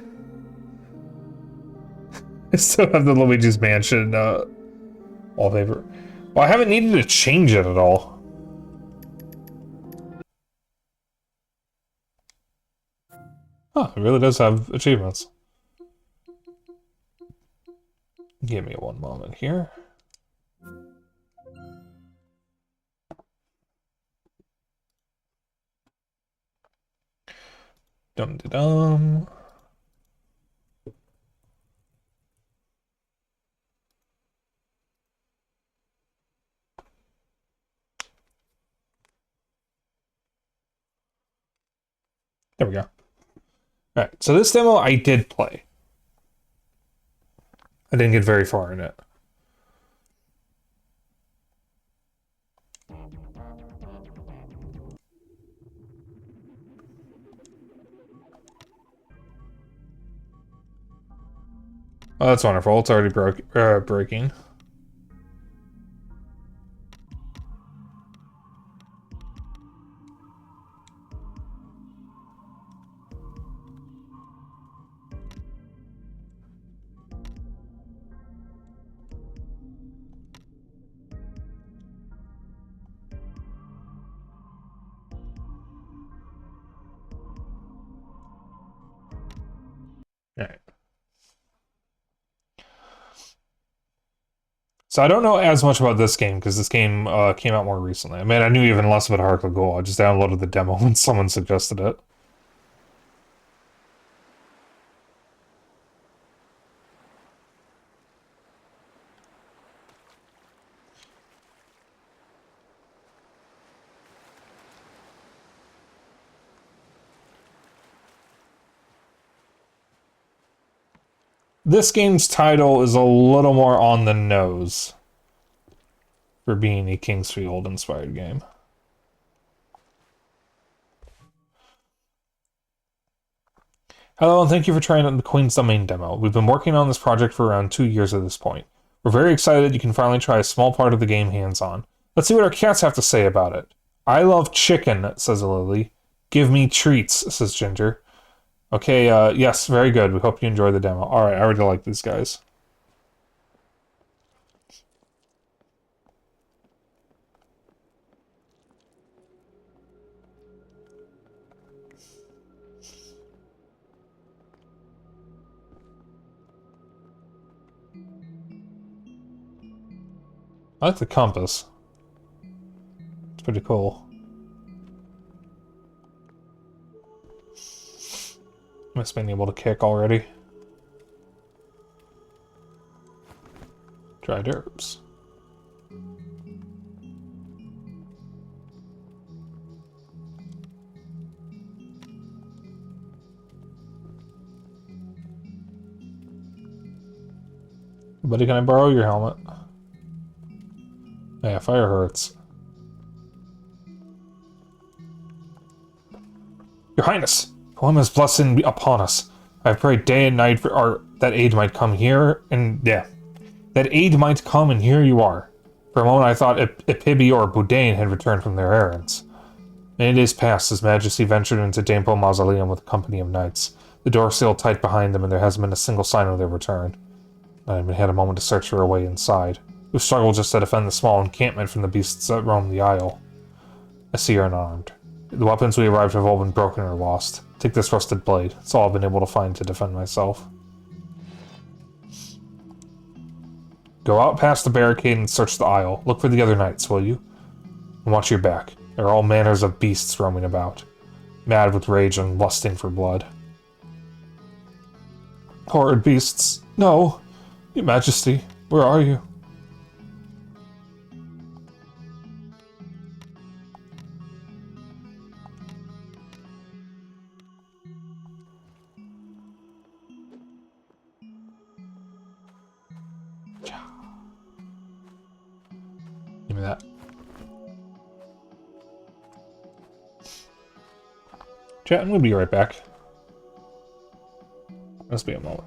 I still have the Luigi's Mansion wallpaper. Well, I haven't needed to change it at all. Huh, it really does have achievements. Give me one moment here. Dum de dum. There we go. All right, so this demo I did play. I didn't get very far in it. Oh, that's wonderful. It's already breaking. All right. So I don't know as much about this game because this game came out more recently. I mean, I knew even less about Heart of Gold. I just downloaded the demo when someone suggested it. This game's title is a little more on the nose for being a Kingsfield-inspired game. Hello, and thank you for trying out the Queen's Domain demo. We've been working on this project for around 2 years at this point. We're very excited you can finally try a small part of the game hands-on. Let's see what our cats have to say about it. I love chicken, says Lily. Give me treats, says Ginger. Okay, yes, very good. We hope you enjoy the demo. Alright, I already like these guys. I like the compass. It's pretty cool. Miss being able to kick already. Dried herbs. Buddy, can I borrow your helmet? Yeah, fire hurts. Your Highness, Poema's blessing upon us. I've prayed day and night for that aid might come here, and yeah, that aid might come, and here you are. For a moment I thought Epibi or Boudin had returned from their errands. Many days passed as Majesty ventured into Dampo Mausoleum with a company of knights. The door sealed tight behind them, and there hasn't been a single sign of their return. Not even had a moment to search for a way inside. We struggled just to defend the small encampment from the beasts that roam the isle. I see you're unarmed. The weapons we arrived have all been broken or lost. Take this rusted blade. It's all I've been able to find to defend myself. Go out past the barricade and search the isle. Look for the other knights, will you? And watch your back. There are all manners of beasts roaming about, mad with rage and lusting for blood. Horrid beasts. No! Your Majesty, where are you? Give me that. Chat, I'm gonna be right back. Let's be a moment.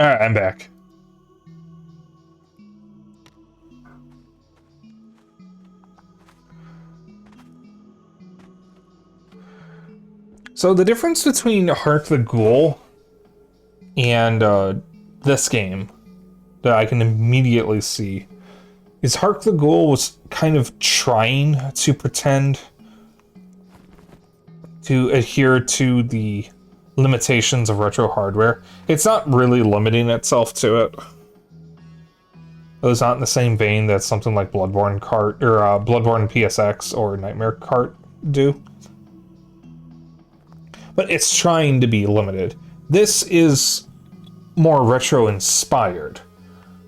Alright, I'm back. So the difference between Hark the Ghoul and this game that I can immediately see is Hark the Ghoul was kind of trying to pretend to adhere to the limitations of retro hardware. It's not really limiting itself to it. It's not in the same vein that something like Bloodborne Kart or Bloodborne PSX or Nightmare Kart do. But it's trying to be limited. This is more retro inspired,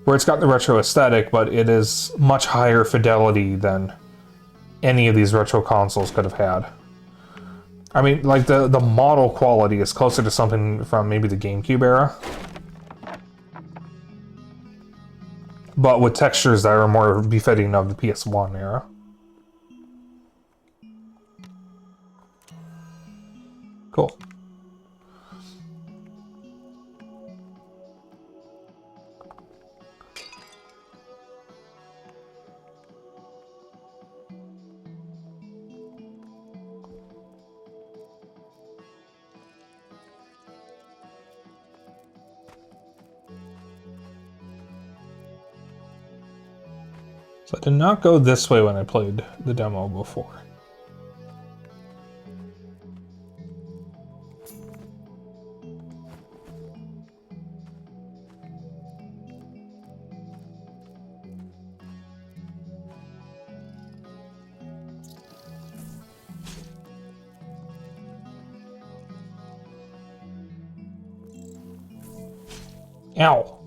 where it's got the retro aesthetic, but it is much higher fidelity than any of these retro consoles could have had. I mean, like, the model quality is closer to something from maybe the GameCube era, but with textures that are more befitting of the PS1 era. Cool. So I did not go this way when I played the demo before. Ow.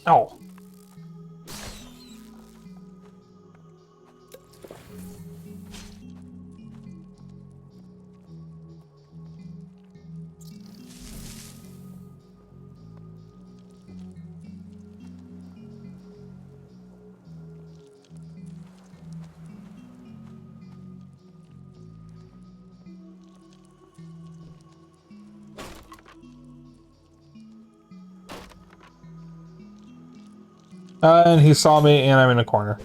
Ow. And he saw me, and I'm in a corner.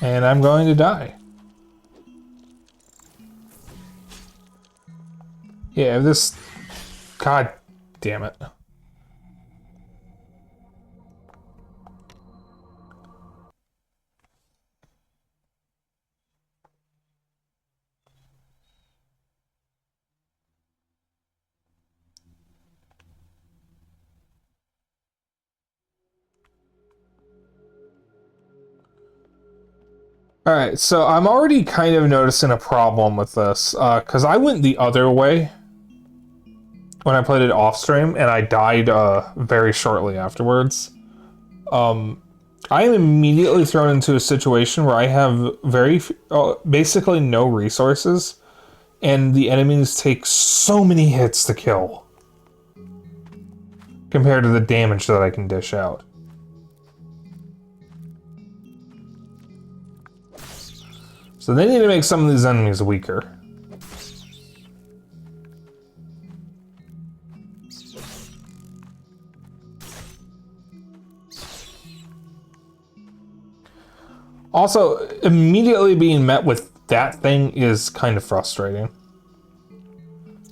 And I'm going to die. Yeah, this... God damn it. Alright, so I'm already kind of noticing a problem with this, because I went the other way when I played it off stream, and I died very shortly afterwards. I am immediately thrown into a situation where I have basically no resources, and the enemies take so many hits to kill compared to the damage that I can dish out. So they need to make some of these enemies weaker. Also, immediately being met with that thing is kind of frustrating.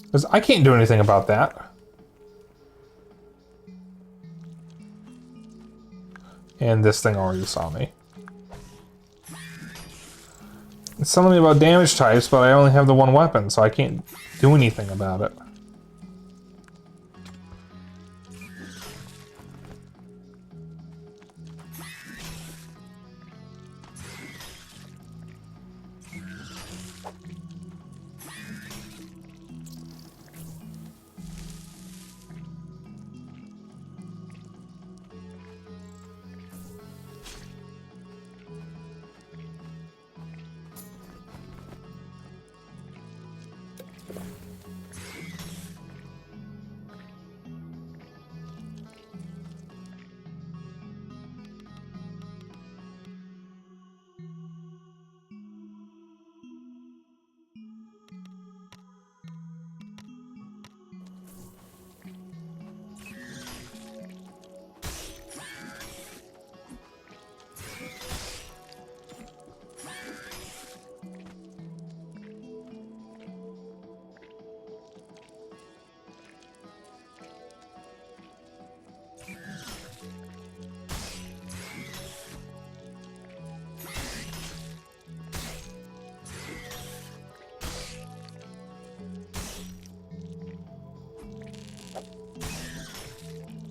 Because I can't do anything about that. And this thing already saw me. It's telling me about damage types, but I only have the one weapon, so I can't do anything about it.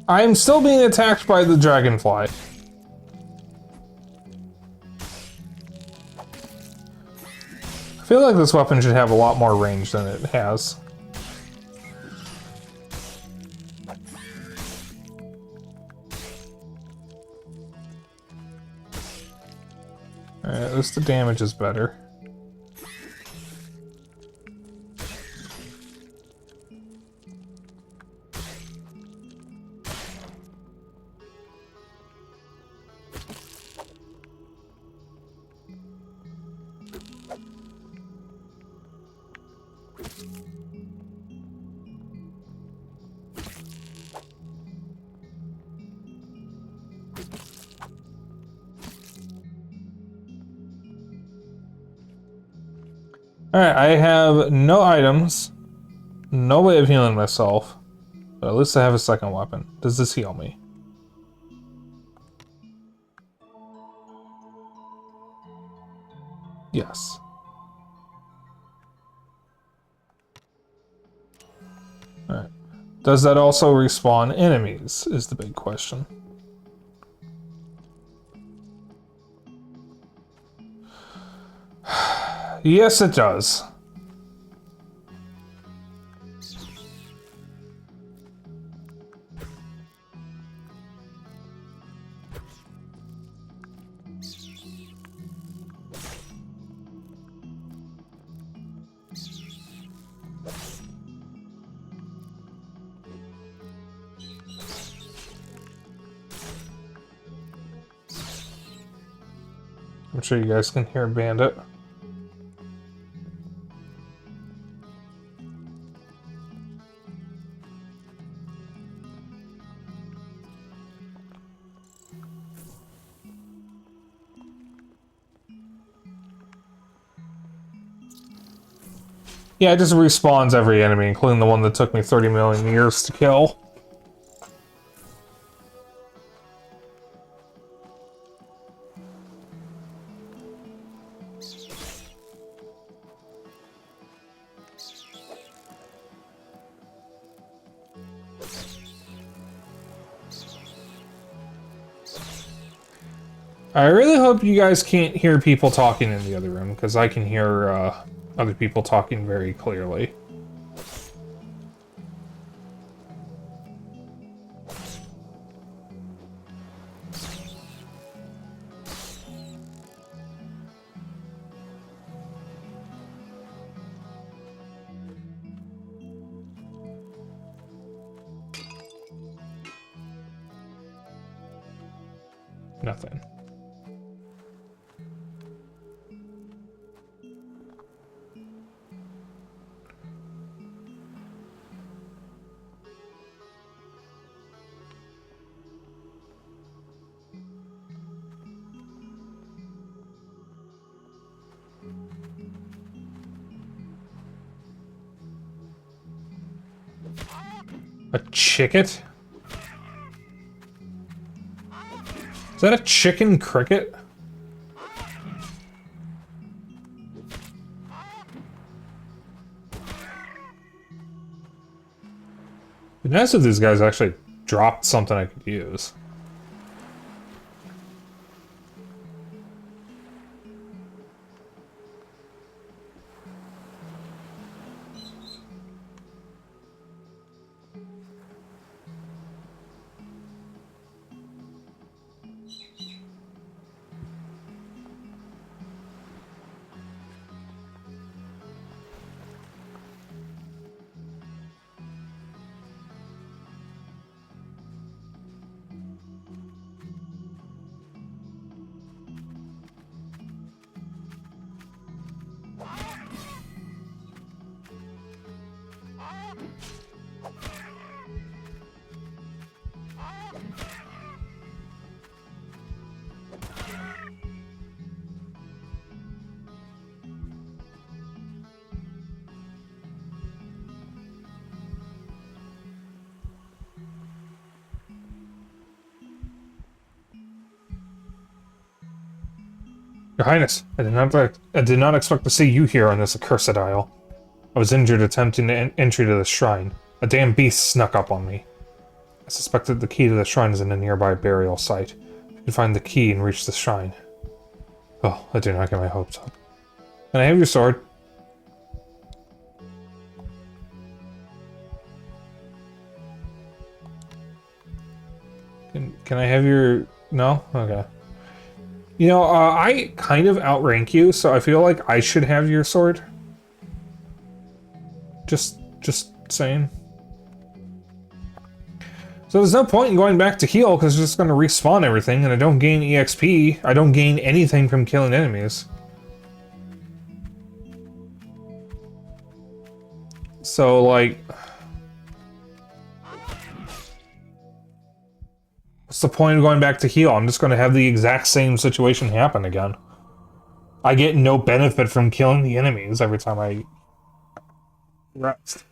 I am still being attacked by the dragonfly. I feel like this weapon should have a lot more range than it has. Alright, at least the damage is better. Alright, I have no items, no way of healing myself, but at least I have a second weapon. Does this heal me? Yes. Alright. Does that also respawn enemies, is the big question. Yes, it does. I'm sure you guys can hear Bandit. Yeah, it just respawns every enemy, including the one that took me 30 million years to kill. I really hope you guys can't hear people talking in the other room, because I can hear other people talking very clearly. Nothing. A chicket? Is that a chicken cricket? It'd be nice if these guys actually dropped something I could use. Your Highness, I did not expect to see you here on this accursed isle. I was injured attempting to entry to the shrine. A damn beast snuck up on me. I suspected the key to the shrine is in a nearby burial site. If you can find the key and reach the shrine. Oh, I do not get my hopes up. Can I have your sword? Can I have your... No? Okay. You know, I kind of outrank you, so I feel like I should have your sword. Just saying. So there's no point in going back to heal, because it's just going to respawn everything, and I don't gain EXP. I don't gain anything from killing enemies. So, like... what's the point of going back to heal? I'm just going to have the exact same situation happen again. I get no benefit from killing the enemies every time I rest.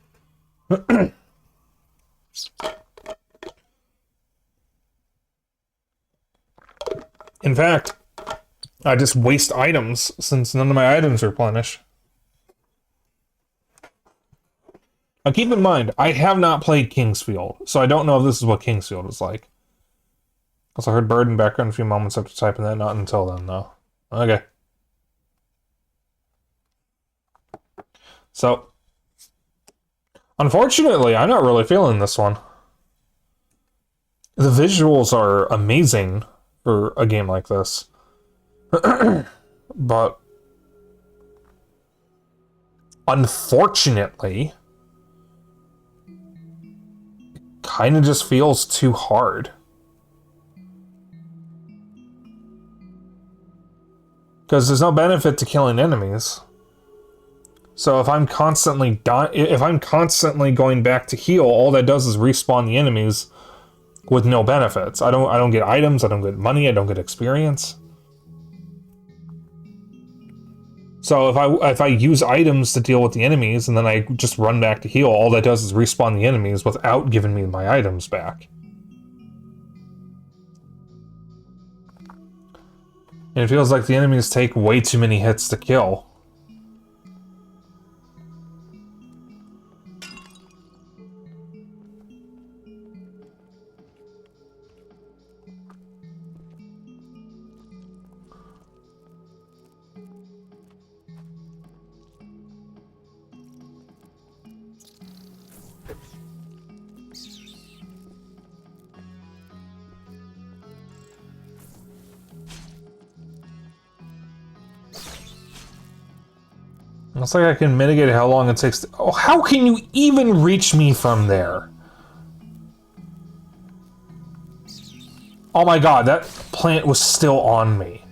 In fact, I just waste items since none of my items replenish. Now keep in mind, I have not played Kingsfield, so I don't know if this is what Kingsfield is like. Also heard bird in background a few moments after typing that, not until then, though. Okay. So, unfortunately, I'm not really feeling this one. The visuals are amazing for a game like this. But, unfortunately, it kind of just feels too hard. Because there's no benefit to killing enemies. So if I'm constantly going back to heal, all that does is respawn the enemies with no benefits. I don't get items, I don't get money, I don't get experience. So if I use items to deal with the enemies and then I just run back to heal, all that does is respawn the enemies without giving me my items back. And it feels like the enemies take way too many hits to kill. Looks like I can mitigate how long it takes to... Oh, how can you even reach me from there? Oh my god, that plant was still on me.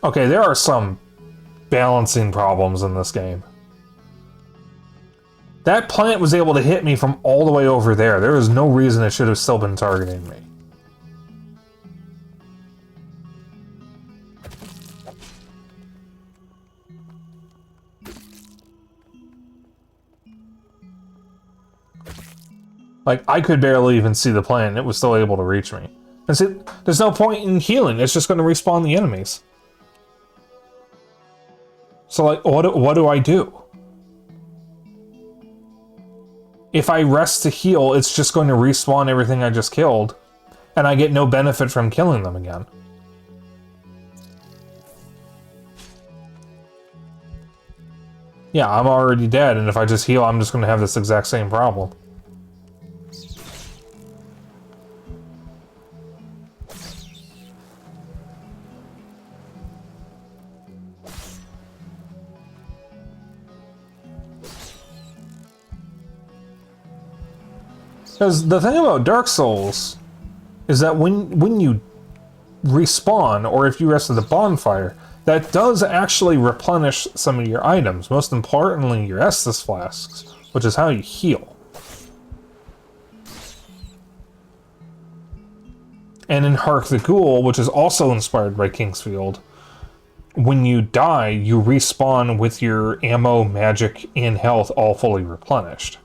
Okay, there are some balancing problems in this game. That plant was able to hit me from all the way over there. There is no reason it should have still been targeting me. Like, I could barely even see the plane, it was still able to reach me. And see, there's no point in healing, it's just going to respawn the enemies. So, like, what do I do? If I rest to heal, it's just going to respawn everything I just killed, and I get no benefit from killing them again. Yeah, I'm already dead, and if I just heal, I'm just going to have this exact same problem. Because the thing about Dark Souls is that when you respawn, or if you rest at the bonfire, that does actually replenish some of your items, most importantly your Estus flasks, which is how you heal. And in Hark the Ghoul, which is also inspired by Kingsfield, when you die, you respawn with your ammo, magic, and health all fully replenished.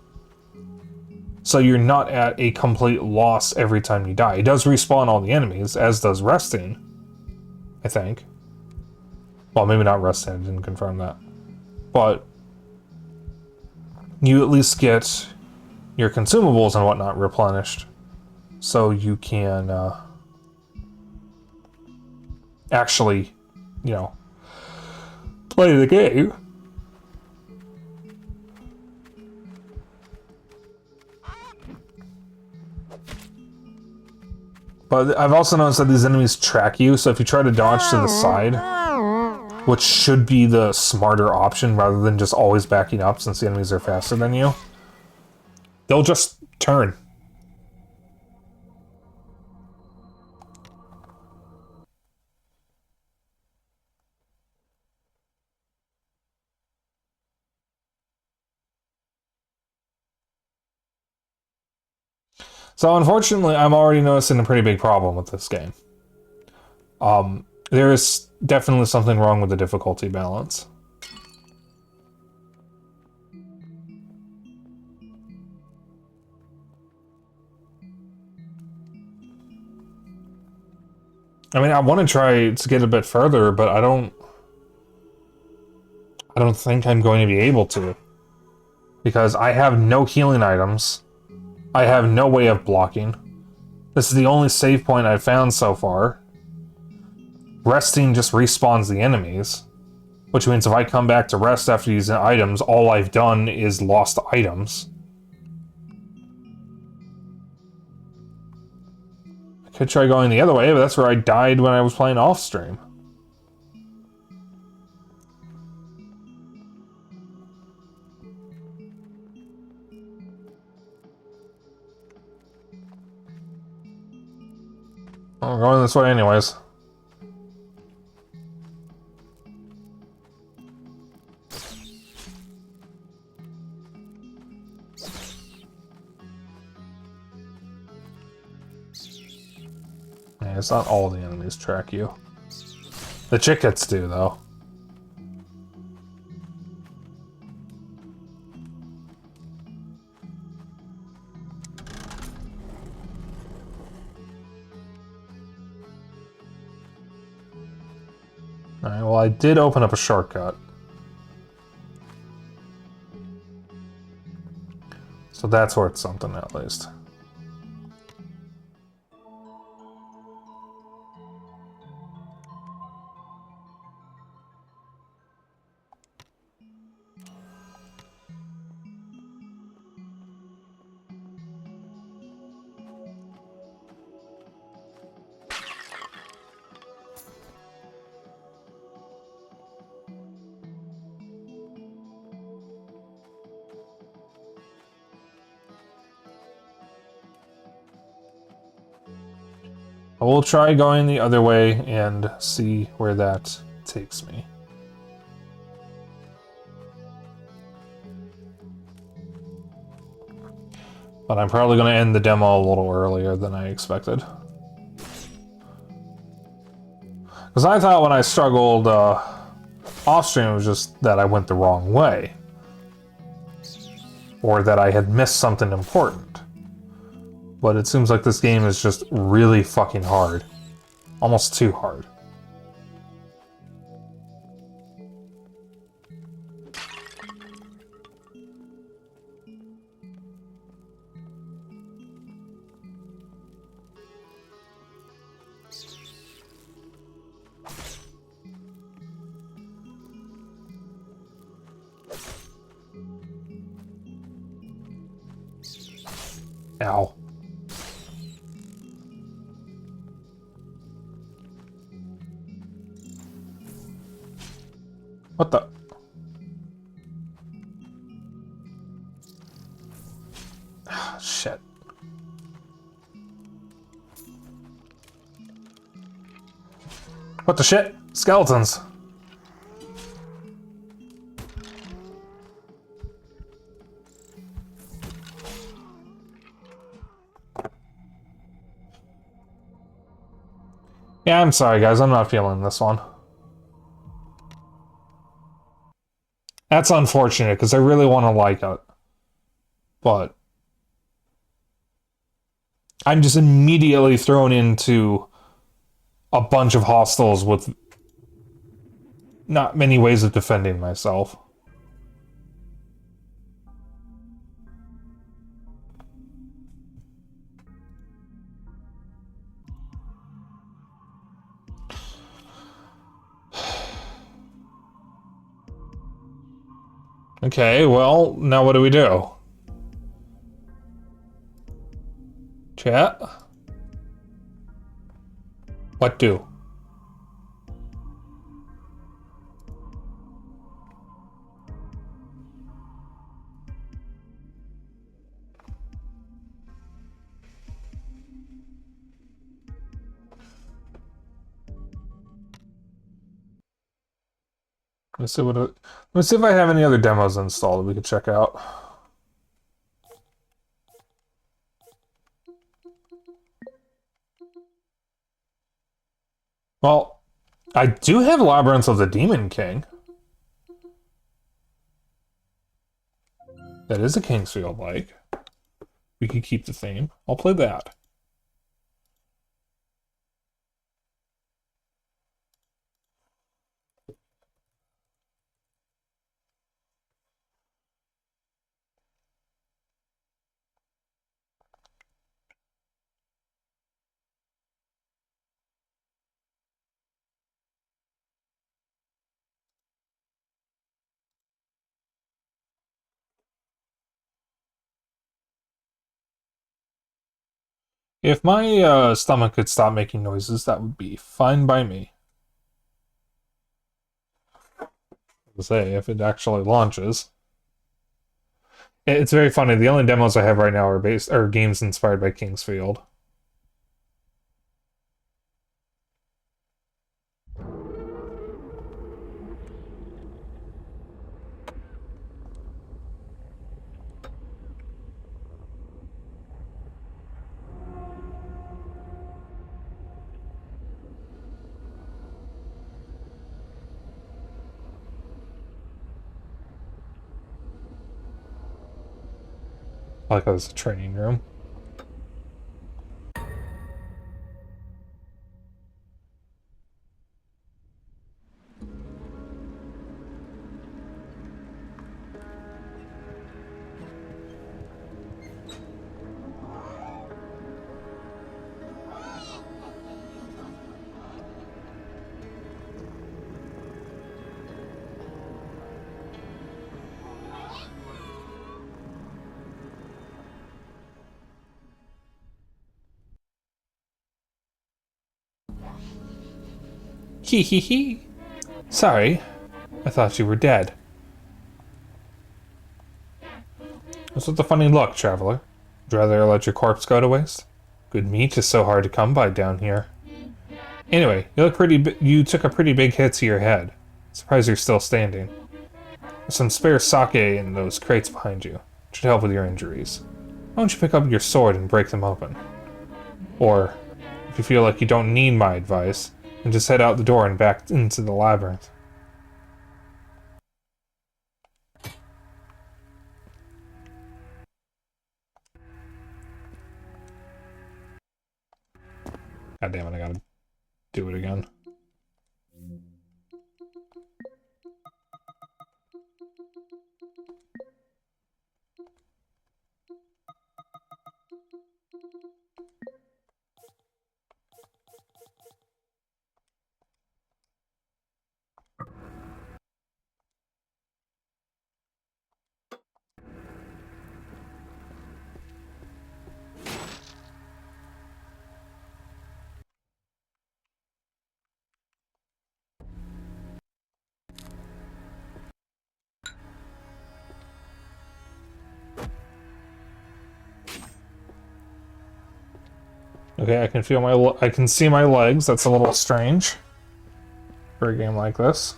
So you're not at a complete loss every time you die. It does respawn all the enemies, as does resting, I think. Well, maybe not resting, I didn't confirm that. But you at least get your consumables and whatnot replenished, so you can actually, you know, play the game. But I've also noticed that these enemies track you, so if you try to dodge to the side, which should be the smarter option rather than just always backing up since the enemies are faster than you, they'll just turn. So unfortunately, I'm already noticing a pretty big problem with this game. There is definitely something wrong with the difficulty balance. I mean, I want to try to get a bit further, but I don't think I'm going to be able to. Because I have no healing items. I have no way of blocking. This is the only save point I've found so far. Resting just respawns the enemies, which means if I come back to rest after using items, all I've done is lost items. I could try going the other way, but that's where I died when I was playing off stream. I'm going this way anyways. Yeah, it's not all the enemies track you. The chickets do, though. Alright, well, I did open up a shortcut. So that's worth something, at least. I will try going the other way and see where that takes me. But I'm probably going to end the demo a little earlier than I expected. Because I thought when I struggled off-stream, it was just that I went the wrong way. Or that I had missed something important. but it seems like this game is just really fucking hard. Almost too hard. Ow. What the? Ah, shit. What the shit? Skeletons. Yeah, I'm sorry, guys. I'm not feeling this one. That's unfortunate, because I really want to like it. But I'm just immediately thrown into a bunch of hostels with not many ways of defending myself. Okay, well, now what do we do? Chat? What do? Let's see if I have any other demos installed that we could check out. Well, I do have Labyrinth of the Demon King. That is a Kingsfield-like. We could keep the theme. I'll play that. If my stomach could stop making noises, that would be fine by me. Say, if it actually launches. It's very funny. The only demos I have right now are games inspired by Kingsfield. I like how it's a training room. Hee hee hee. Sorry, I thought you were dead. What's with the funny look, traveler? Would you rather let your corpse go to waste? Good meat is so hard to come by down here. Anyway, you took a pretty big hit to your head. Surprised you're still standing. There's some spare sake in those crates behind you. It should help with your injuries. Why don't you pick up your sword and break them open? Or, if you feel like you don't need my advice, then just head out the door and back into the labyrinth. God damn it, I gotta do it again. Okay, I can feel I can see my legs. That's a little strange for a game like this.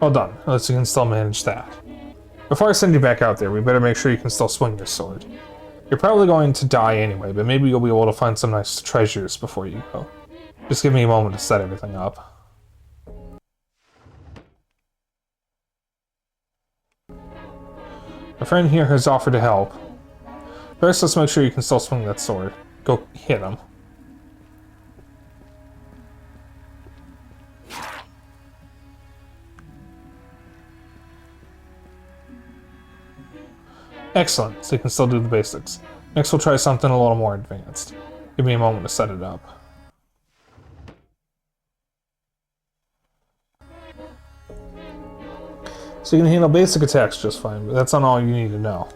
Well done. At least you can still manage that. Before I send you back out there, we better make sure you can still swing your sword. You're probably going to die anyway, but maybe you'll be able to find some nice treasures before you go. Just give me a moment to set everything up. A friend here has offered to help. First, let's make sure you can still swing that sword. Go hit him. Excellent, so you can still do the basics. Next we'll try something a little more advanced. Give me a moment to set it up. So you can handle basic attacks just fine, but that's not all you need to know.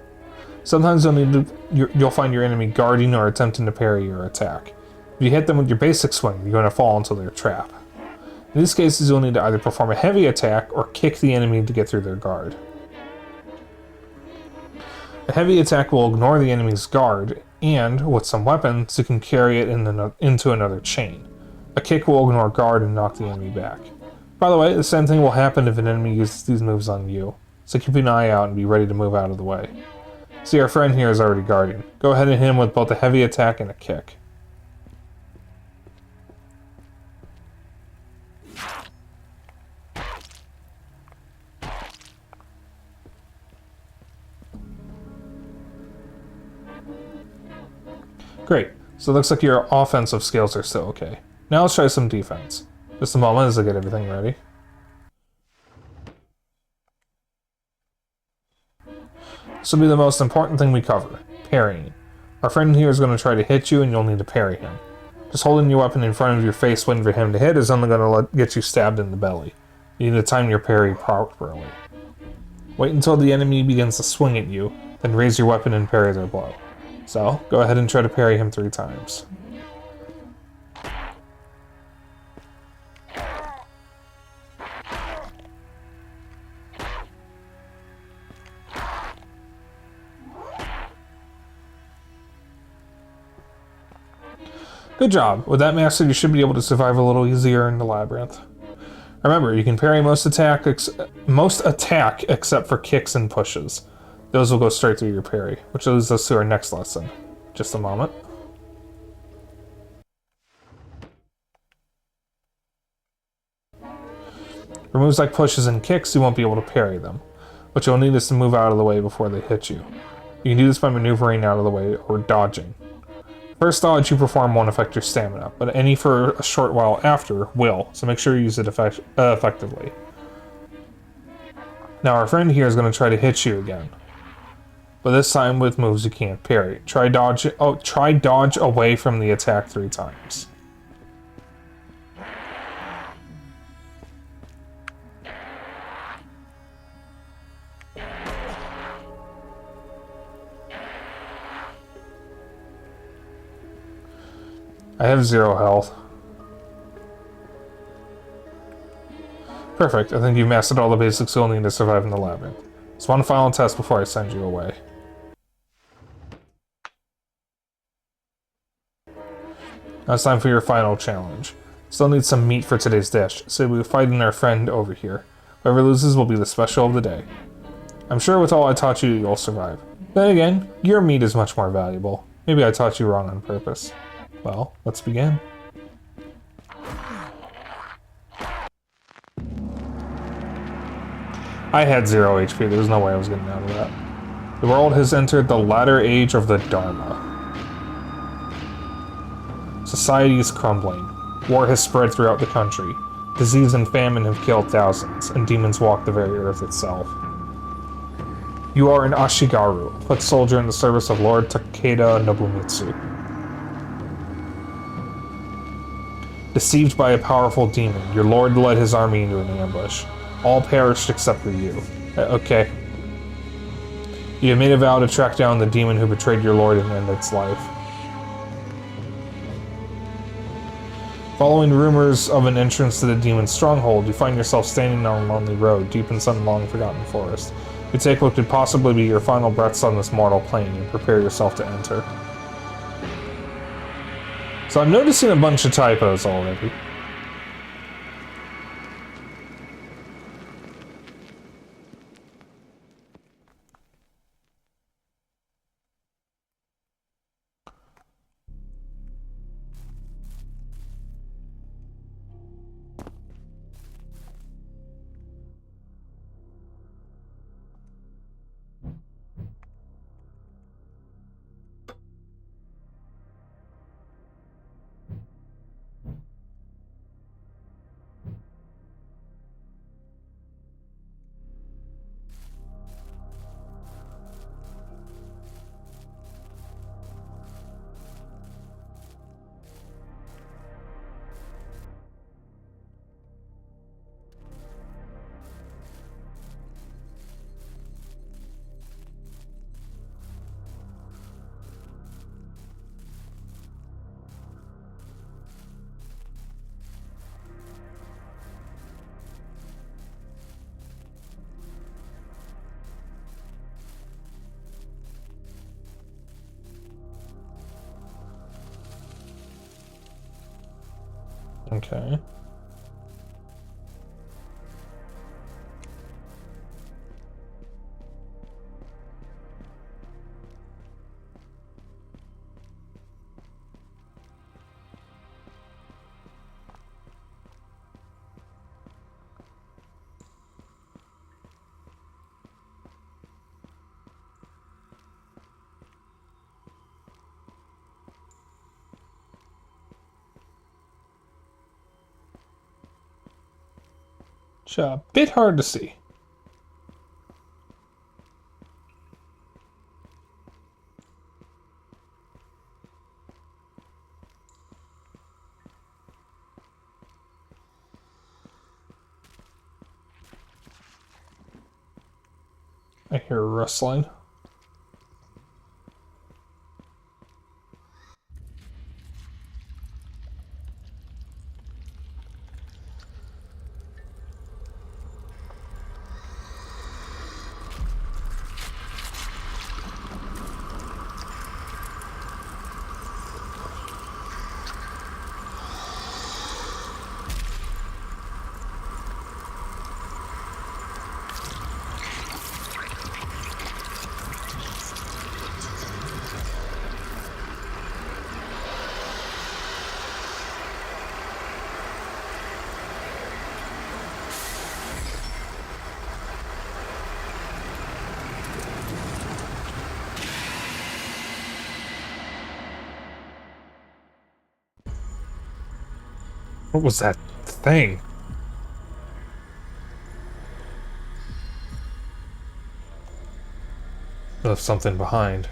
Sometimes you'll find your enemy guarding or attempting to parry your attack. If you hit them with your basic swing, you're going to fall into their trap. In these cases, you'll need to either perform a heavy attack or kick the enemy to get through their guard. A heavy attack will ignore the enemy's guard, and, with some weapons, you can carry it into another chain. A kick will ignore guard and knock the enemy back. By the way, the same thing will happen if an enemy uses these moves on you, so keep an eye out and be ready to move out of the way. See, our friend here is already guarding. Go ahead and hit him with both a heavy attack and a kick. Great, so it looks like your offensive skills are still okay. Now let's try some defense. Just a moment as I get everything ready. This will be the most important thing we cover, parrying. Our friend here is going to try to hit you and you'll need to parry him. Just holding your weapon in front of your face waiting for him to hit is only going to get you stabbed in the belly. You need to time your parry properly. Wait until the enemy begins to swing at you, then raise your weapon and parry their blow. So, go ahead and try to parry him 3 times. Good job. With that mastered, you should be able to survive a little easier in the labyrinth. Remember, you can parry most attack except for kicks and pushes. Those will go straight through your parry, which leads us to our next lesson. Just a moment. For moves like pushes and kicks, you won't be able to parry them. What you'll need is to move out of the way before they hit you. You can do this by maneuvering out of the way or dodging. First dodge you perform won't affect your stamina, but any for a short while after will, so make sure you use it effectively. Now our friend here is going to try to hit you again, but this time with moves you can't parry. Try dodge away from the attack 3 times. I have 0 health. Perfect, I think you've mastered all the basics you'll need to survive in the labyrinth. Just one final test before I send you away. Now it's time for your final challenge. Still need some meat for today's dish, so we'll be fighting our friend over here. Whoever loses will be the special of the day. I'm sure with all I taught you, you'll survive. Then again, your meat is much more valuable. Maybe I taught you wrong on purpose. Well, let's begin. I had 0 HP, there's no way I was getting out of that. The world has entered the latter age of the Dharma. Society is crumbling. War has spread throughout the country. Disease and famine have killed thousands, and demons walk the very earth itself. You are an Ashigaru, a foot soldier in the service of Lord Takeda Nobumitsu. Deceived by a powerful demon, your lord led his army into an ambush. All perished except for you. Okay. You have made a vow to track down the demon who betrayed your lord and end its life. Following rumors of an entrance to the demon's stronghold, you find yourself standing on a lonely road, deep in some long-forgotten forest. You take what could possibly be your final breaths on this mortal plane and prepare yourself to enter. So I'm noticing a bunch of typos already. Okay. It's a bit hard to see. I hear rustling. What was that thing? Left something behind.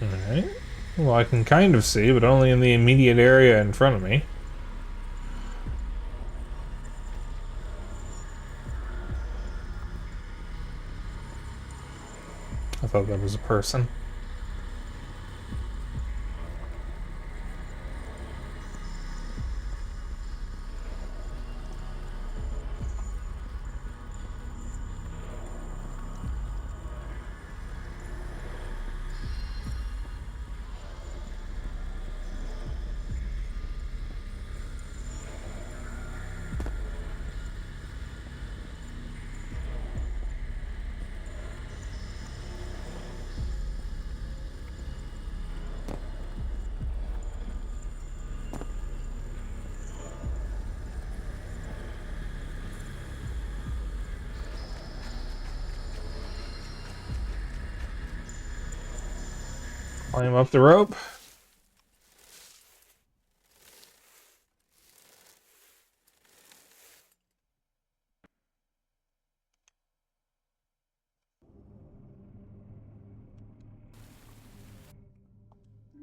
Alright. Well, I can kind of see, but only in the immediate area in front of me. I thought that was a person. Climb up the rope.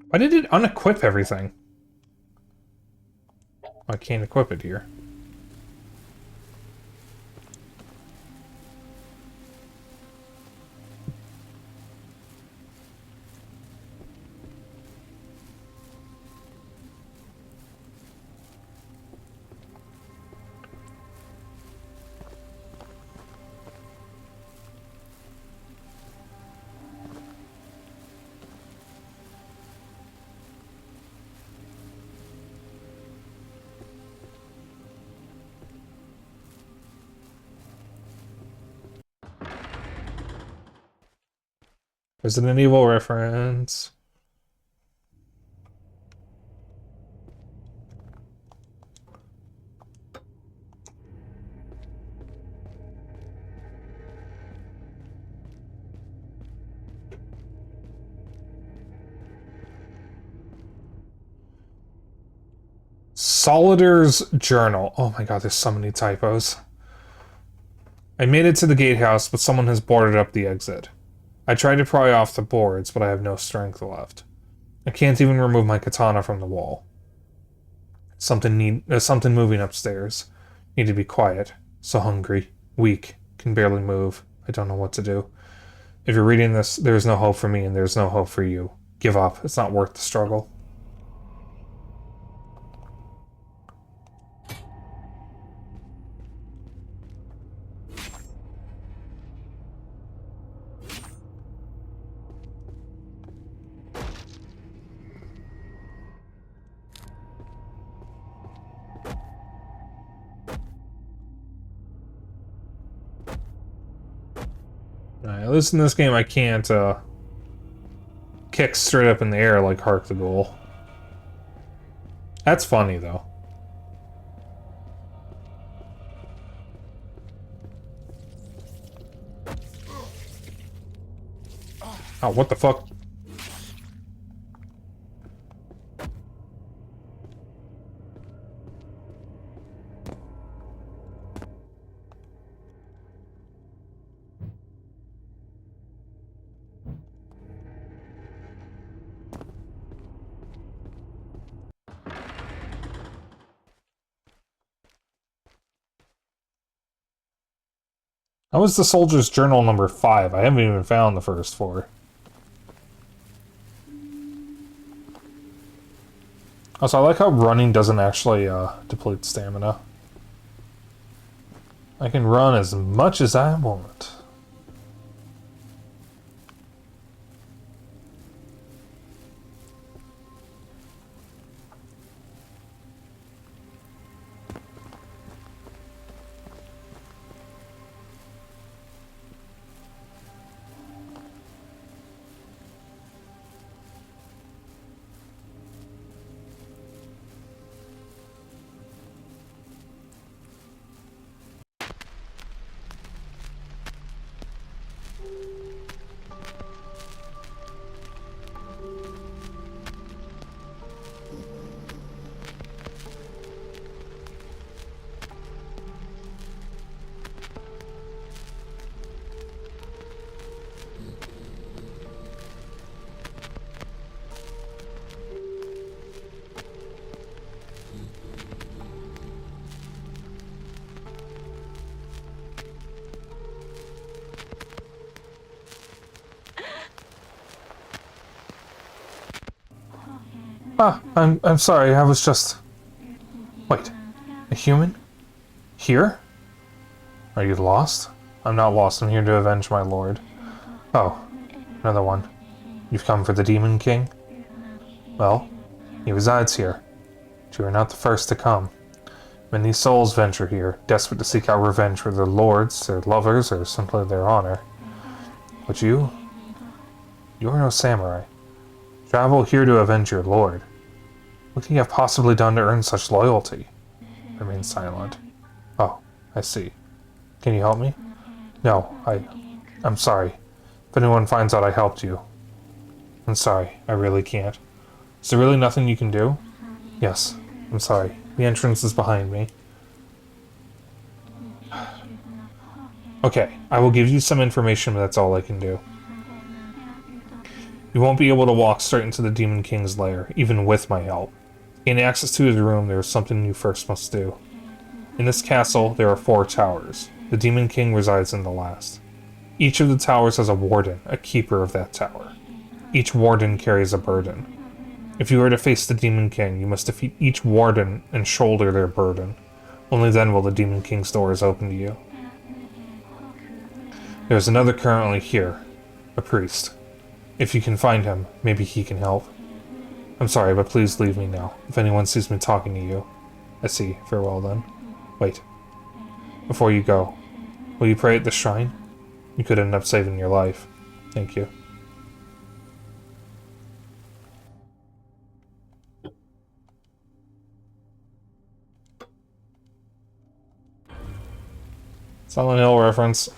Why did it unequip everything? I can't equip it here. Resident Evil reference. Solidar's Journal. Oh my god, there's so many typos. I made it to the gatehouse, but someone has boarded up the exit. I tried to pry off the boards, but I have no strength left. I can't even remove my katana from the wall. Something moving upstairs. Need to be quiet. So hungry. Weak. Can barely move. I don't know what to do. If you're reading this, there's no hope for me and there's no hope for you. Give up. It's not worth the struggle. At least in this game I can't kick straight up in the air like Hark the Ghoul. That's funny though. Oh, what the fuck? That was the Soldier's Journal number 5. I haven't even found the first 4. Also, I like how running doesn't actually deplete stamina. I can run as much as I want. I'm sorry, I was just... Wait, a human? Here? Are you lost? I'm not lost, I'm here to avenge my lord. Oh, another one. You've come for the Demon King? Well, he resides here. But you are not the first to come. Many souls venture here, desperate to seek out revenge for their lords, their lovers, or simply their honor. But you are no samurai. Travel here to avenge your lord. What can you have possibly done to earn such loyalty? Remain silent. Oh, I see. Can you help me? No, I'm sorry. If anyone finds out I helped you. I'm sorry, I really can't. Is there really nothing you can do? Yes, I'm sorry. The entrance is behind me. Okay, I will give you some information, but that's all I can do. You won't be able to walk straight into the Demon King's lair, even with my help. To gain access to his room, there is something you first must do. In this castle, there are 4 towers. The Demon King resides in the last. Each of the towers has a warden, a keeper of that tower. Each warden carries a burden. If you are to face the Demon King, you must defeat each warden and shoulder their burden. Only then will the Demon King's doors open to you. There is another currently here, a priest. If you can find him, maybe he can help. I'm sorry, but please leave me now, if anyone sees me talking to you. I see. Farewell, then. Wait. Before you go, will you pray at the shrine? You could end up saving your life. Thank you. Silent Hill reference.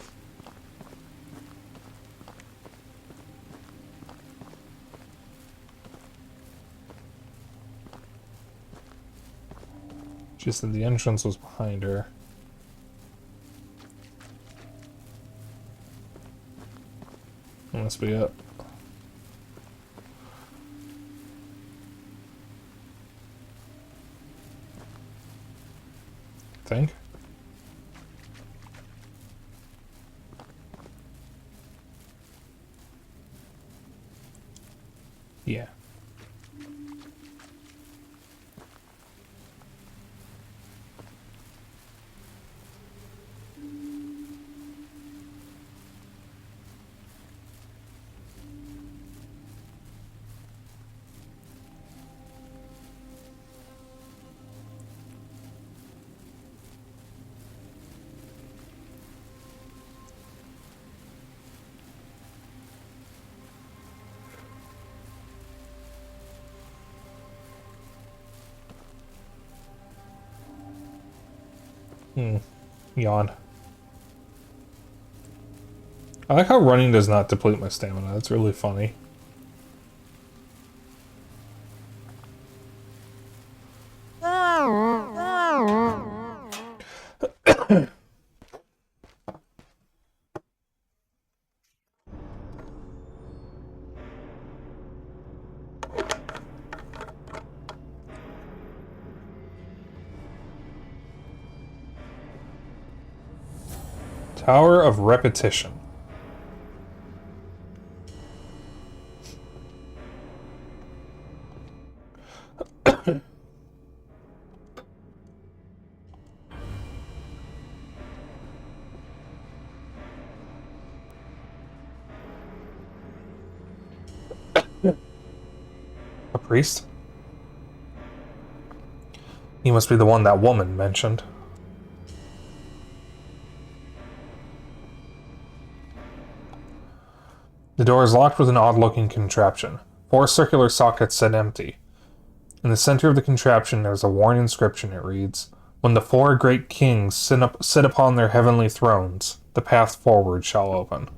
She said the entrance was behind her. That must be it. Think? Yeah. Yawn. I like how running does not deplete my stamina. That's really funny. Tower of Repetition. A priest? He must be the one that woman mentioned. The door is locked with an odd-looking contraption. 4 circular sockets sit empty. In the center of the contraption there is a worn inscription. It reads, "When the 4 great kings sit upon their heavenly thrones, the path forward shall open."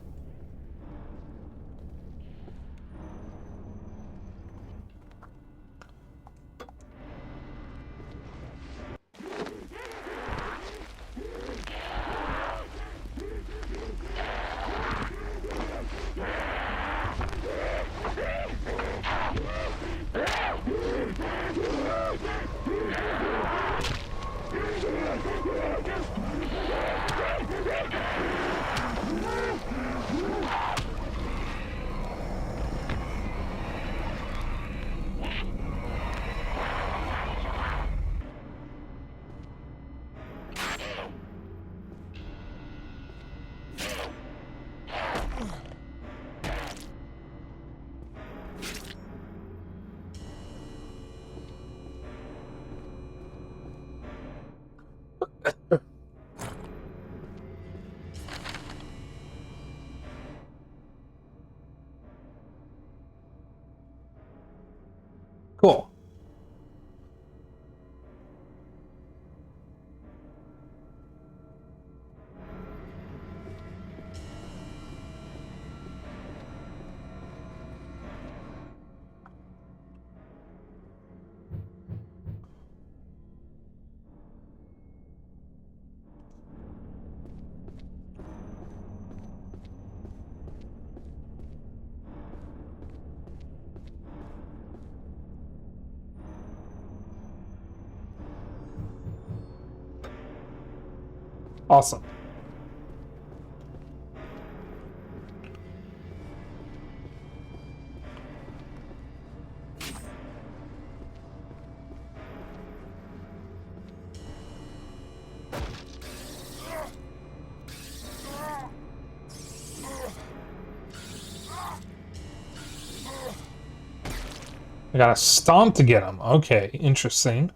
Cool. Awesome. I gotta stomp to get him. Okay, interesting.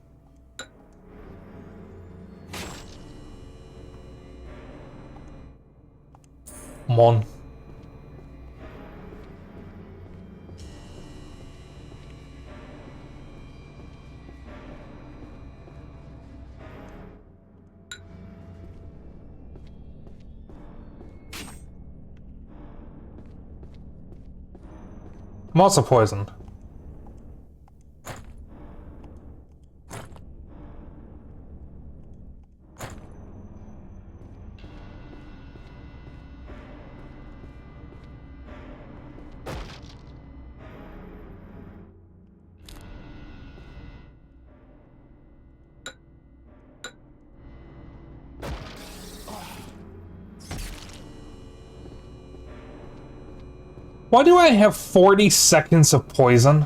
Mon. I'm also poisoned. Why do I have 40 seconds of poison?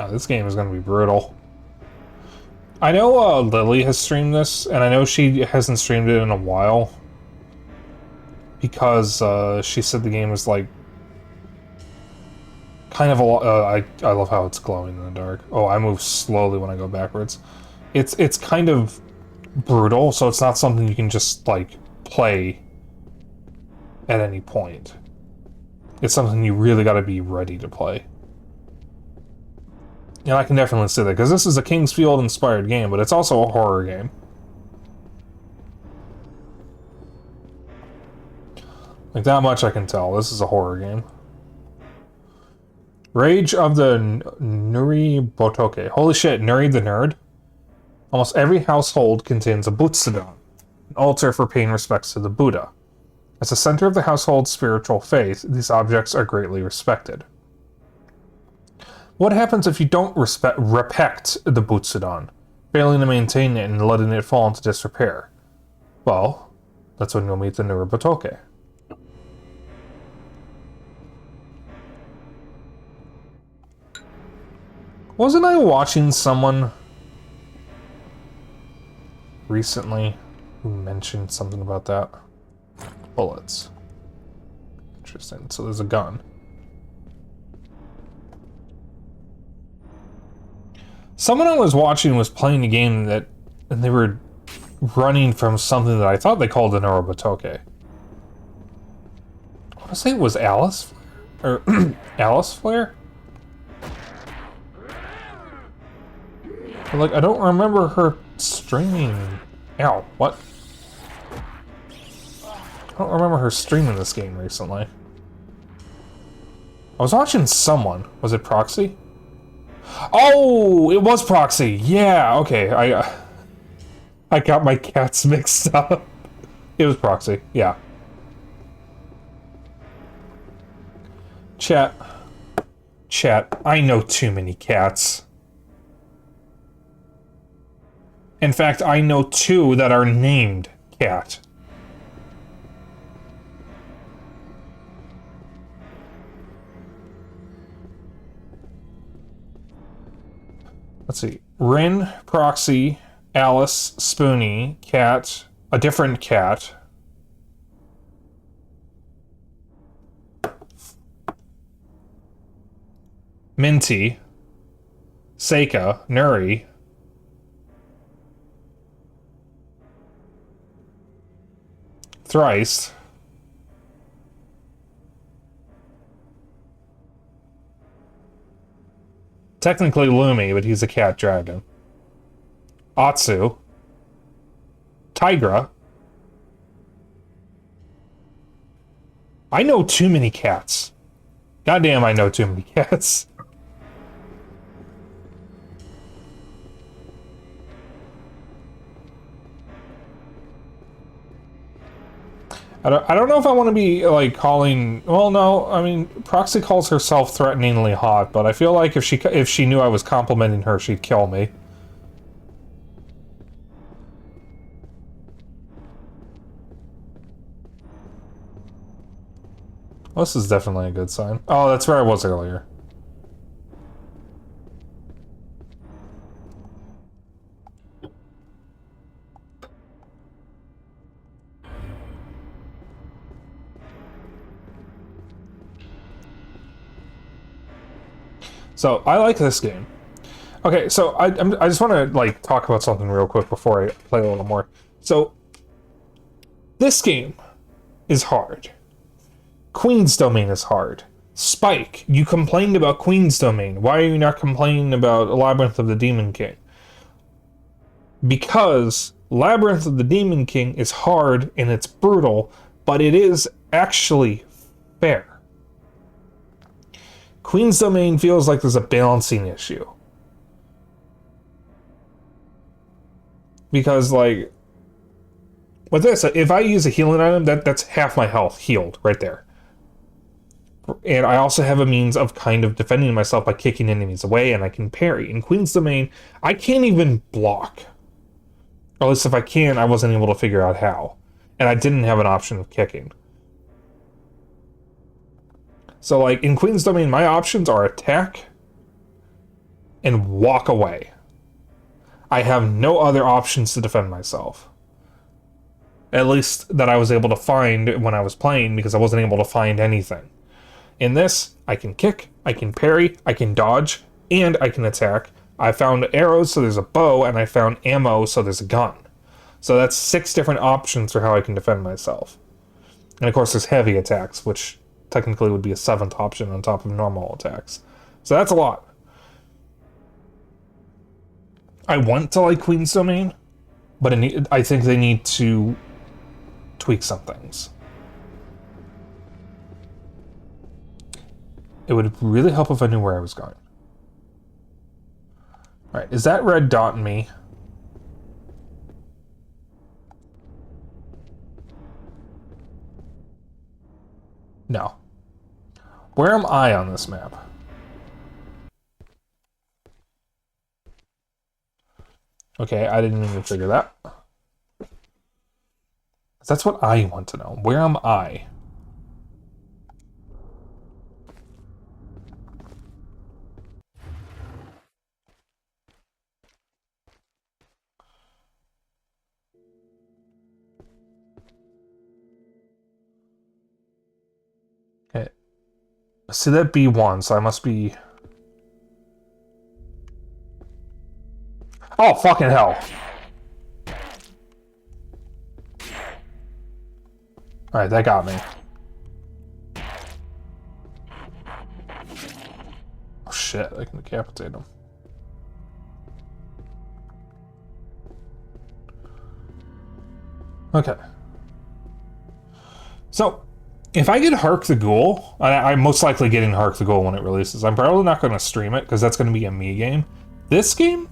Oh, this game is going to be brutal. I know Lily has streamed this, and I know she hasn't streamed it in a while. Because she said the game was like... kind of a lot... I love how it's glowing in the dark. Oh, I move slowly when I go backwards. It's kind of brutal, so it's not something you can just, like, play at any point. It's something you really gotta be ready to play. And I can definitely say that, because this is a Kingsfield-inspired game, but it's also a horror game. Like, that much I can tell. This is a horror game. Rage of the Nuri Botoke. Holy shit, Nuri the Nerd? Almost every household contains a Butsudan, an altar for paying respects to the Buddha. As the center of the household's spiritual faith, these objects are greatly respected. What happens if you don't respect the Butsudan, failing to maintain it and letting it fall into disrepair? Well, that's when you'll meet the Nuri Botoke. Wasn't I watching someone recently who mentioned something about that? Bullets. Interesting. So there's a gun. Someone I was watching was playing a game that, and they were running from something that I thought they called an Orobotoke. I want to say it was Alice? Or Alice Flare? But, like, I don't remember her streaming... Ow, what? I don't remember her streaming this game recently. I was watching someone. Was it Proxy? Oh, it was Proxy. Yeah, okay. I got my cats mixed up. It was Proxy. Yeah. Chat. I know too many cats. In fact, I know 2 that are named Cat. Let's see. Rin, Proxy, Alice, Spoonie, Cat, a different cat. Minty. Seika, Nuri. Thrice. Technically Lumi, but he's a cat dragon. Atsu. Tigra. I know too many cats. Goddamn, I know too many cats. I don't know if I want to be, like, calling... Well, no, I mean, Proxy calls herself threateningly hot, but I feel like if she knew I was complimenting her, she'd kill me. Well, this is definitely a good sign. Oh, that's where I was earlier. So, I like this game. Okay, so I just want to, like, talk about something real quick before I play a little more. So, this game is hard. Queen's Domain is hard. Spike, you complained about Queen's Domain. Why are you not complaining about Labyrinth of the Demon King? Because Labyrinth of the Demon King is hard and it's brutal, but it is actually fair. Queen's Domain feels like there's a balancing issue. Because, like, with this, if I use a healing item, that's half my health healed right there. And I also have a means of kind of defending myself by kicking enemies away, and I can parry. In Queen's Domain, I can't even block. Or at least if I can, I wasn't able to figure out how. And I didn't have an option of kicking. So, like, in Queen's Domain, my options are attack and walk away. I have no other options to defend myself. At least that I was able to find when I was playing, because I wasn't able to find anything. In this, I can kick, I can parry, I can dodge, and I can attack. I found arrows, so there's a bow, and I found ammo, so there's a gun. So that's 6 different options for how I can defend myself. And of course, there's heavy attacks, which technically would be a 7th option on top of normal attacks. So that's a lot. I want to like Queen's Domain, but I think they need to tweak some things. It would really help if I knew where I was going. Alright, is that red dotting me? No. Where am I on this map? Okay, I didn't even figure that. That's what I want to know. Where am I? Okay. See that B1, so I must be... Oh, fucking hell. Alright, that got me. Oh shit, I can decapitate him. Okay. So, if I get Hark the Ghoul, I'm most likely getting Hark the Ghoul when it releases. I'm probably not going to stream it, because that's going to be a me game. This game?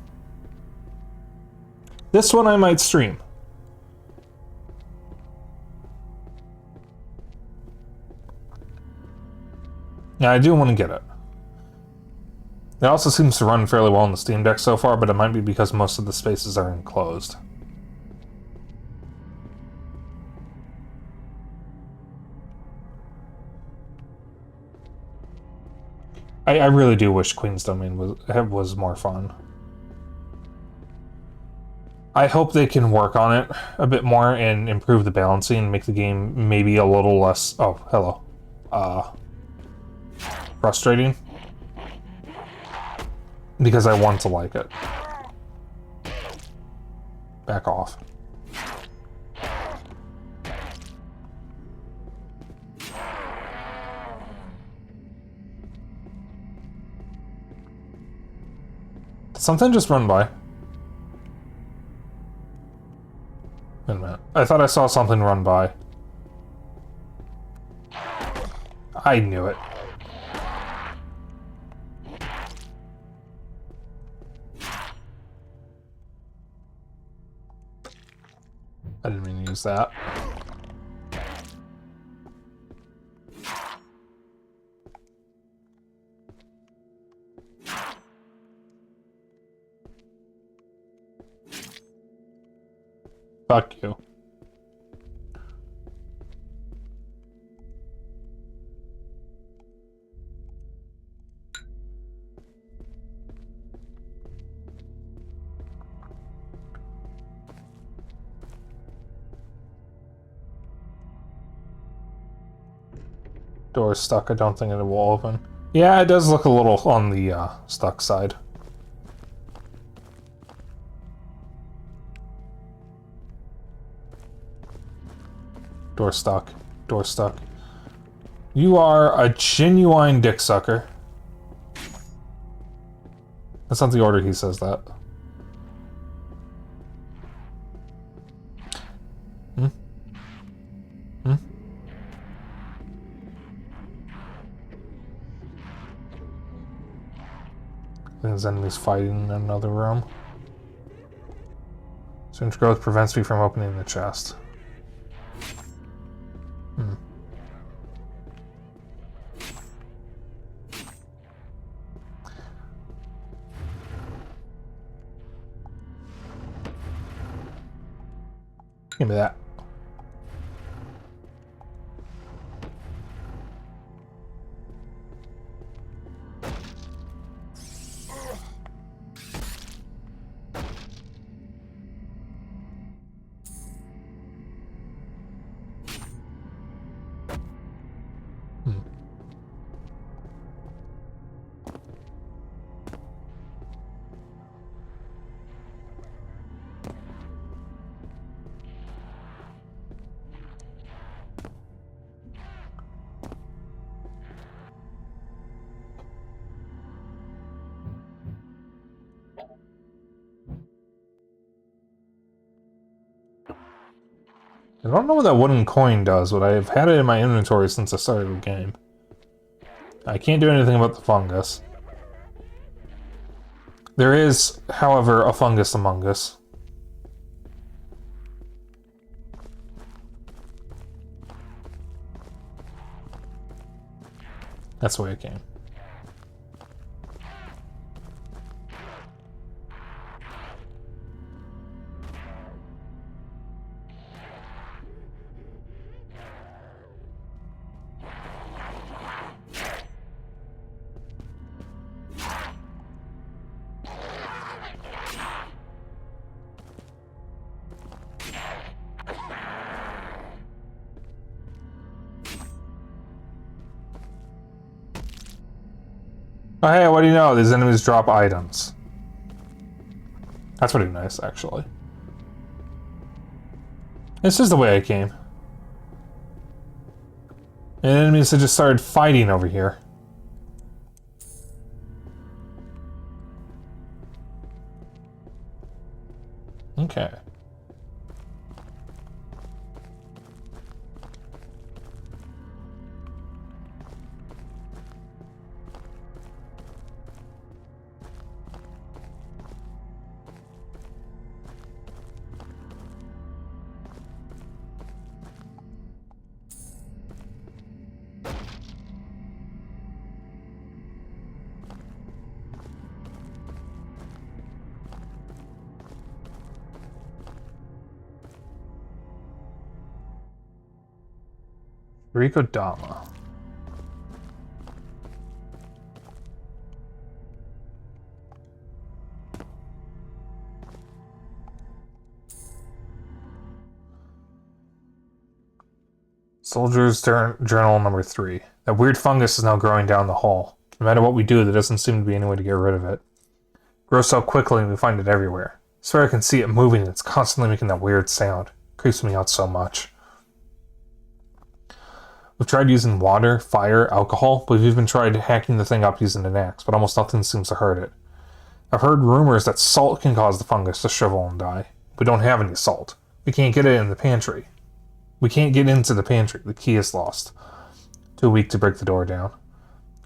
This one I might stream. Yeah, I do want to get it. It also seems to run fairly well on the Steam Deck so far, but it might be because most of the spaces are enclosed. I really do wish Queen's Domain was more fun. I hope they can work on it a bit more and improve the balancing and make the game maybe a little less... Oh, hello. Frustrating. because I want to like it. Back off. Did something just run by? Wait a minute. I thought I saw something run by. I knew it. I didn't mean to use that. Fuck you. Door's stuck. I don't think it will open. Yeah, it does look a little on the stuck side. Door stuck. Door stuck. You are a genuine dick sucker. That's not the order he says that. Hmm? Hmm? There's enemies fighting in another room. Strange growth prevents me from opening the chest. Hmm. Give me that. I don't know what that wooden coin does, but I've had it in my inventory since I started the game. I can't do anything about the fungus. There is, however, a fungus among us. That's the way it came. Oh, hey, what do you know? These enemies drop items. That's pretty nice, actually. This is the way I came. And enemies have just started fighting over here. Okay. Rikodama. Soldier's Journal number 3. That weird fungus is now growing down the hall. No matter what we do, there doesn't seem to be any way to get rid of it. grows so quickly and we find it everywhere. I swear I can see it moving and it's constantly making that weird sound. It creeps me out so much. We've tried using water, fire, alcohol, but we've even tried hacking the thing up using an axe, but almost nothing seems to hurt it. I've heard rumors that salt can cause the fungus to shrivel and die. We don't have any salt. We can't get it in the pantry. We can't get into the pantry. The key is lost. Too weak to break the door down.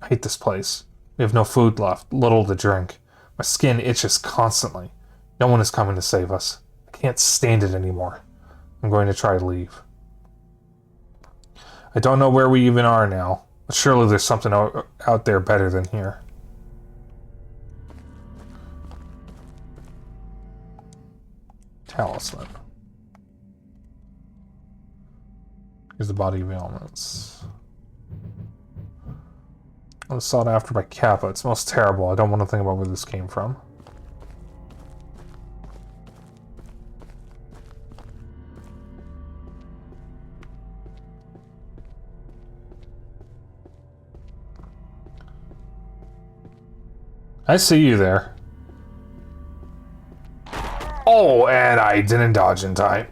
I hate this place. We have no food left, little to drink. My skin itches constantly. No one is coming to save us. I can't stand it anymore. I'm going to try to leave. I don't know where we even are now, but surely there's something out there better than here. Talisman. Here's the body of ailments. I was sought after by Kappa. It smells terrible. I don't want to think about where this came from. I see you there. Oh, and I didn't dodge in time.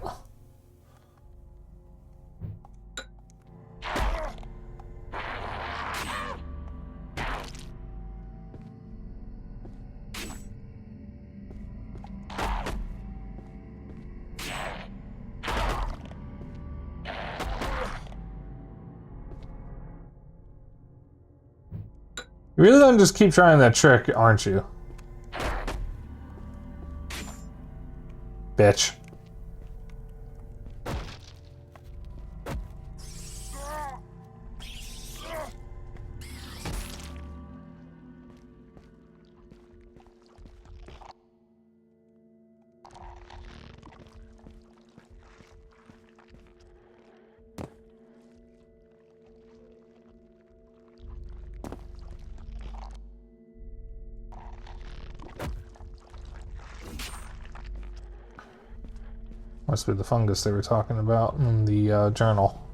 You're really gonna just keep trying that trick, aren't you? Bitch. Must be the fungus they were talking about in the journal.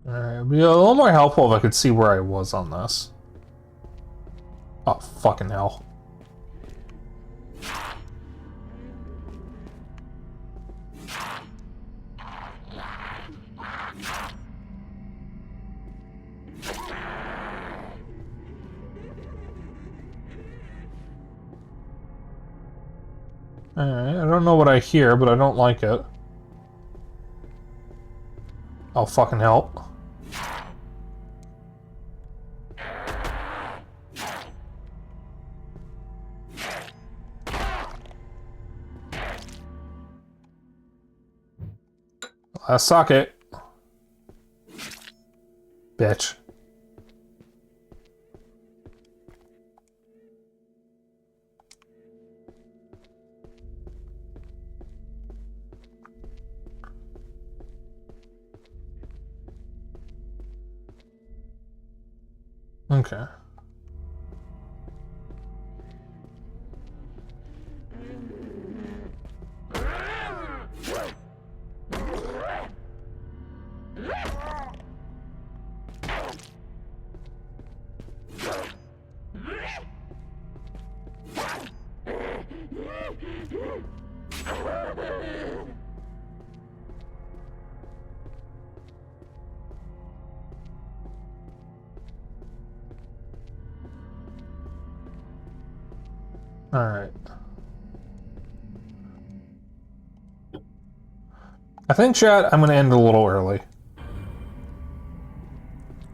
Alright, it'd be a little more helpful if I could see where I was on this. Oh, fucking hell. Alright, I don't know what I hear, but I don't like it. Oh, fucking hell. Suck it. Bitch. Okay. Alright. I think, chat, I'm gonna end a little early.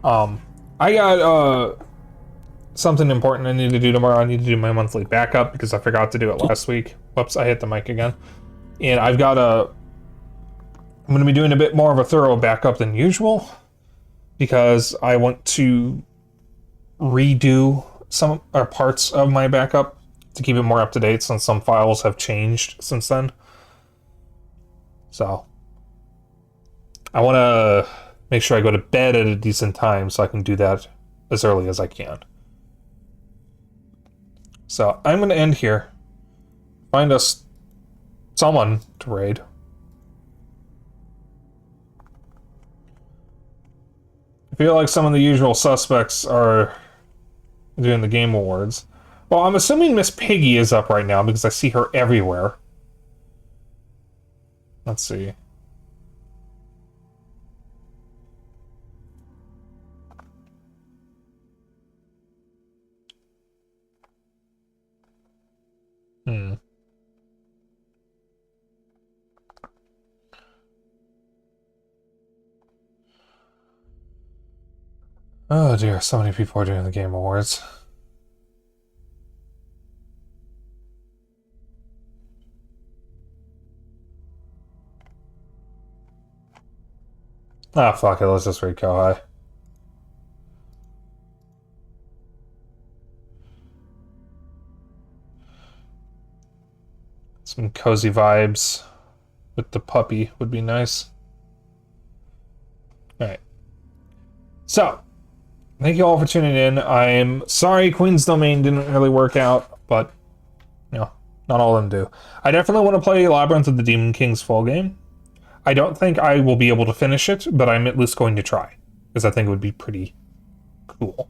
I got, something important I need to do tomorrow. I need to do my monthly backup because I forgot to do it last week. Whoops, I hit the mic again. And I'm gonna be doing a bit more of a thorough backup than usual because I want to redo some parts of my backup to keep it more up to date since some files have changed since then. So I want to make sure I go to bed at a decent time so I can do that as early as I can. So I'm going to end here. Find us someone to raid. I feel like some of the usual suspects are doing the Game Awards. Well, I'm assuming Miss Piggy is up right now because I see her everywhere. Let's see. Oh dear, so many people are doing the Game Awards. Ah, fuck it, let's just read Kohai. Some cozy vibes with the puppy would be nice. Alright. So, thank you all for tuning in. I'm sorry Queen's Domain didn't really work out, but, you know, not all of them do. I definitely want to play Labyrinth of the Demon King's full game. I don't think I will be able to finish it, but I'm at least going to try, because I think it would be pretty cool.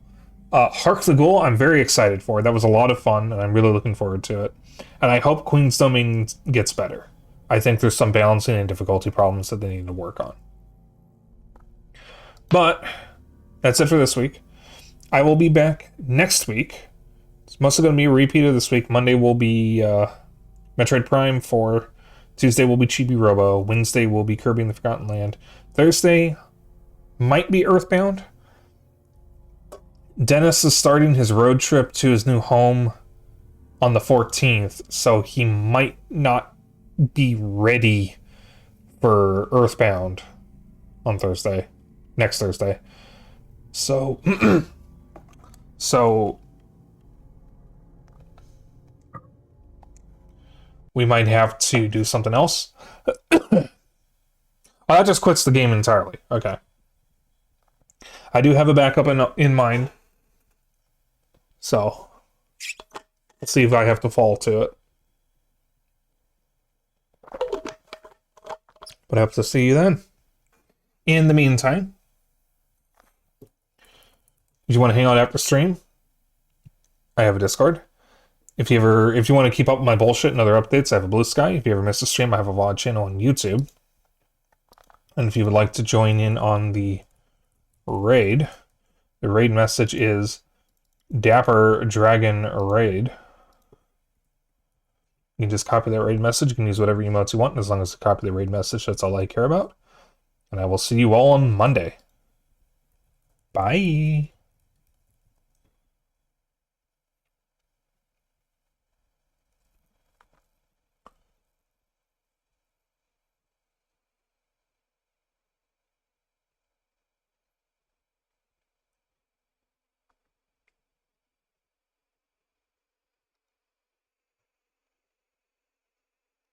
Hark the Ghoul, I'm very excited for. That was a lot of fun, and I'm really looking forward to it. And I hope Queen's Domain gets better. I think there's some balancing and difficulty problems that they need to work on. But that's it for this week. I will be back next week. It's mostly going to be a repeat of this week. Monday will be Metroid Prime 4. Tuesday will be Chibi Robo. Wednesday will be Kirby in the Forgotten Land. Thursday might be Earthbound. Dennis is starting his road trip to his new home on the 14th, so he might not be ready for Earthbound on Thursday. Next Thursday. So, we might have to do something else. Oh, that just quits the game entirely. Okay. I do have a backup in mind. So, let's see if I have to fall to it. But I hope to see you then. In the meantime, if you want to hang out after stream, I have a Discord. If you want to keep up with my bullshit and other updates, I have a Blue Sky. If you ever miss a stream, I have a VOD channel on YouTube. And if you would like to join in on the raid message is Dapper Dragon Raid. You can just copy that raid message. You can use whatever emotes you want, as long as you copy the raid message. That's all I care about. And I will see you all on Monday. Bye.